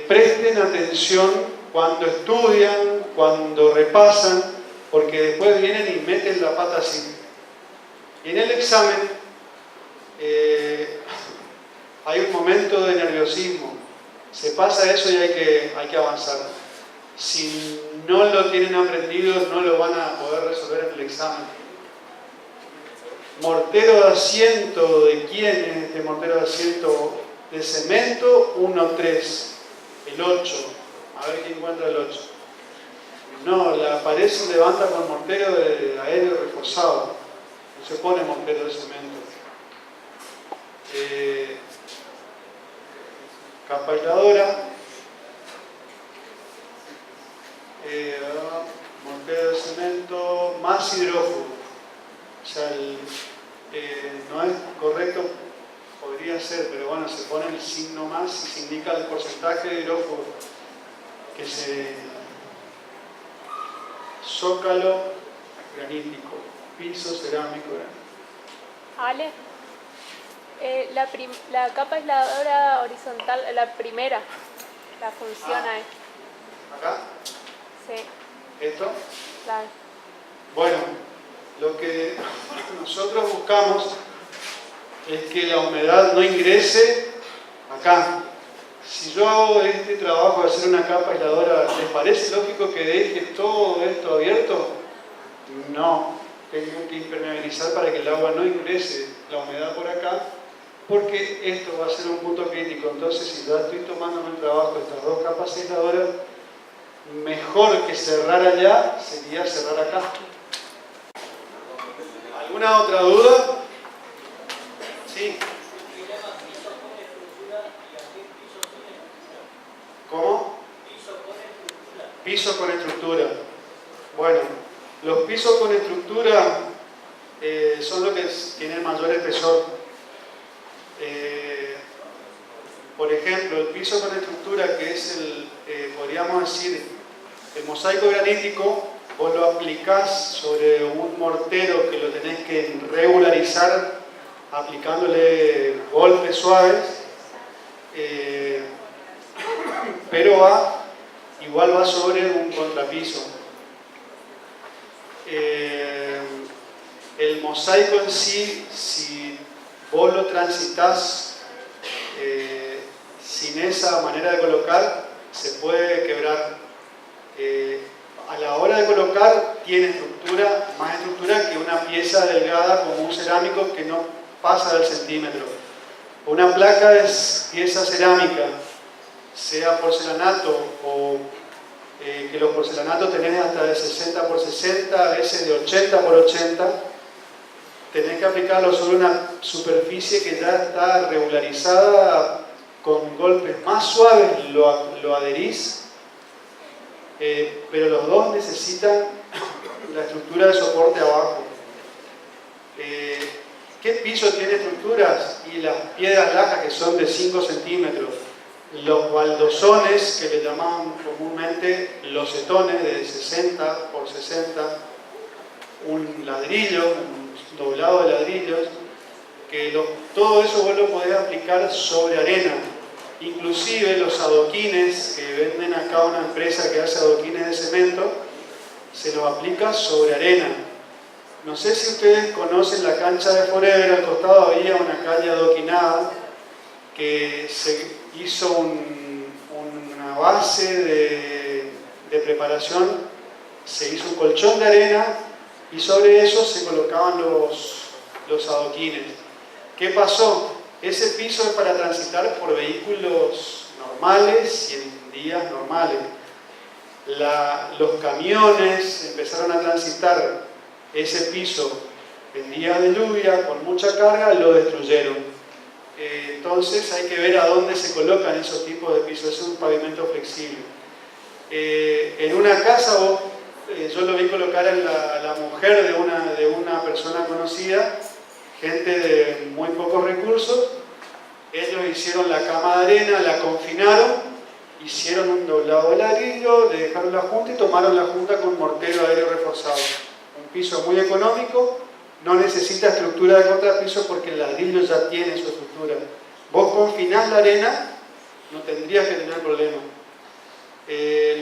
presten atención cuando estudian, cuando repasan, porque después vienen y meten la pata así. Y en el examen hay un momento de nerviosismo. Se pasa eso y hay que avanzar. Si no lo tienen aprendido, no lo van a poder resolver en el examen. Mortero de asiento, ¿de quién es este mortero de asiento? De cemento, 1, 3. El 8. A ver quién encuentra el 8. No, la pared se levanta con mortero de aéreo reforzado. No se pone mortero de cemento. Capa aisladora. Mortero de cemento más hidrófugo. O sea, no es correcto, podría ser, pero bueno, se pone el signo más y se indica el porcentaje de hidrófugo que se... Zócalo granítico, piso cerámico granítico. Ale, la capa aisladora horizontal, la primera, la funciona. ¿Acá? Sí. ¿Esto? Claro. Bueno, lo que nosotros buscamos es que la humedad no ingrese acá. Si yo hago este trabajo de hacer una capa aisladora, ¿les parece lógico que deje todo esto abierto? No, tengo que impermeabilizar para que el agua no ingrese la humedad por acá, porque esto va a ser un punto crítico. Entonces, si ya estoy tomando en el trabajo estas dos capas aisladoras, mejor que cerrar allá sería cerrar acá. ¿Alguna otra duda? Sí. ¿Cómo? Piso con estructura. Bueno, los pisos con estructura son los que tienen mayor espesor. Por ejemplo, el piso con estructura, que es podríamos decir, el mosaico granítico, vos lo aplicás sobre un mortero que lo tenés que regularizar aplicándole golpes suaves, pero igual va sobre un contrapiso. El mosaico en sí, si vos lo transitas sin esa manera de colocar se puede quebrar. A la hora de colocar tiene estructura, más estructura que una pieza delgada como un cerámico que no pasa del centímetro. Una placa es pieza cerámica, sea porcelanato o que los porcelanatos tenés hasta de 60 por 60, a veces de 80 por 80, tenés que aplicarlo sobre una superficie que ya está regularizada con golpes más suaves, lo adherís, pero los dos necesitan la estructura de soporte abajo. ¿Qué piso tiene estructuras? Y las piedras lajas que son de 5 centímetros. Los baldosones, que le llamaban comúnmente losetones de 60 por 60, un ladrillo, un doblado de ladrillos, que todo eso vos lo podés aplicar sobre arena. Inclusive los adoquines que venden acá una empresa que hace adoquines de cemento, se los aplica sobre arena. No sé si ustedes conocen la cancha de Forever, al costado había una calle adoquinada que se hizo una base de preparación, se hizo un colchón de arena y sobre eso se colocaban los adoquines. ¿Qué pasó? Ese piso es para transitar por vehículos normales y en días normales. Los camiones empezaron a transitar ese piso en días de lluvia con mucha carga, lo destruyeron. Entonces hay que ver a dónde se colocan esos tipos de pisos. Es un pavimento flexible. En una casa, yo lo vi colocar a la mujer de una persona conocida, gente de muy pocos recursos. Ellos hicieron la cama de arena, la confinaron, hicieron un doblado de ladrillo, le dejaron la junta y tomaron la junta con mortero aéreo reforzado. Un piso muy económico, no necesita estructura de contrapiso porque el ladrillo ya tiene su estructura. Vos confinás la arena, no tendrías que tener problema.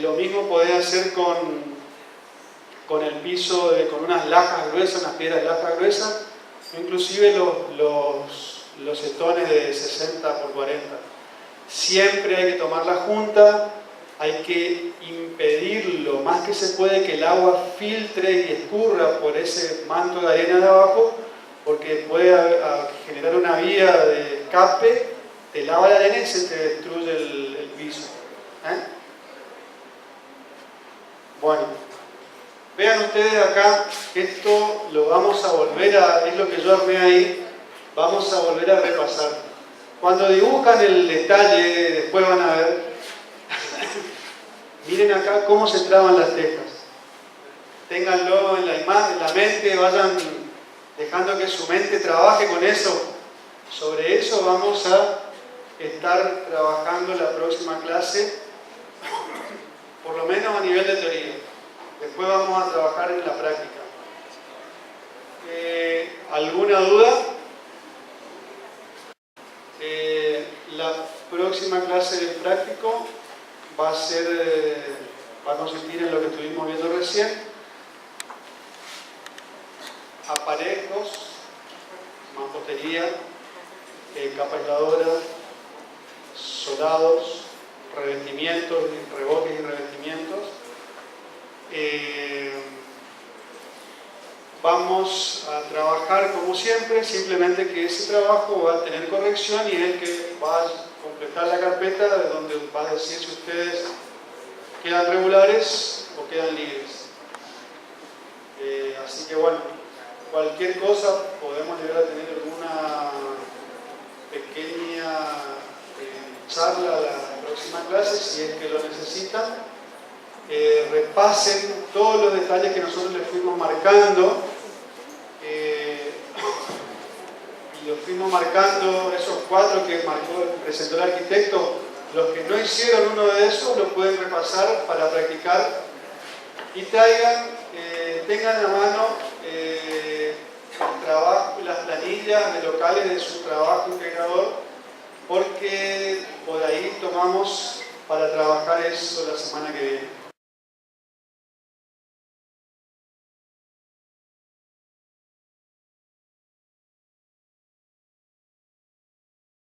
Lo mismo podés hacer con el piso, con unas lajas gruesas, unas piedras lajas gruesas, inclusive los setones de 60 por 40. Siempre hay que tomar la junta, hay que impedir lo más que se puede que el agua filtre y escurra por ese manto de arena de abajo, porque puede generar una vía de escape, te lava la arena y se te destruye el piso. Bueno, vean ustedes acá, esto lo vamos a volver es lo que yo armé ahí, vamos a volver a repasar. Cuando dibujan el detalle, después van a ver, miren acá cómo se traban las tejas. Ténganlo en la imagen, en la mente, vayan dejando que su mente trabaje con eso. Sobre eso vamos a estar trabajando la próxima clase, por lo menos a nivel de teoría. Después vamos a trabajar en la práctica. ¿Alguna duda? La próxima clase del práctico va a consistir en lo que estuvimos viendo recién: aparejos, mampostería, capa aisladora, soldados, revestimientos, reboques y revestimientos. Vamos a trabajar como siempre, simplemente que ese trabajo va a tener corrección y es el que va a completar la carpeta de donde va a decir si ustedes quedan regulares o quedan libres. Así que bueno, cualquier cosa podemos llegar a tener alguna pequeña charla la próxima clase si es que lo necesitan. Repasen todos los detalles que nosotros les fuimos marcando y los fuimos marcando, esos 4 que presentó el arquitecto. Los que no hicieron uno de esos lo pueden repasar para practicar y tengan a mano el trabajo, las planillas de locales de su trabajo integrador, porque por ahí tomamos para trabajar eso la semana que viene.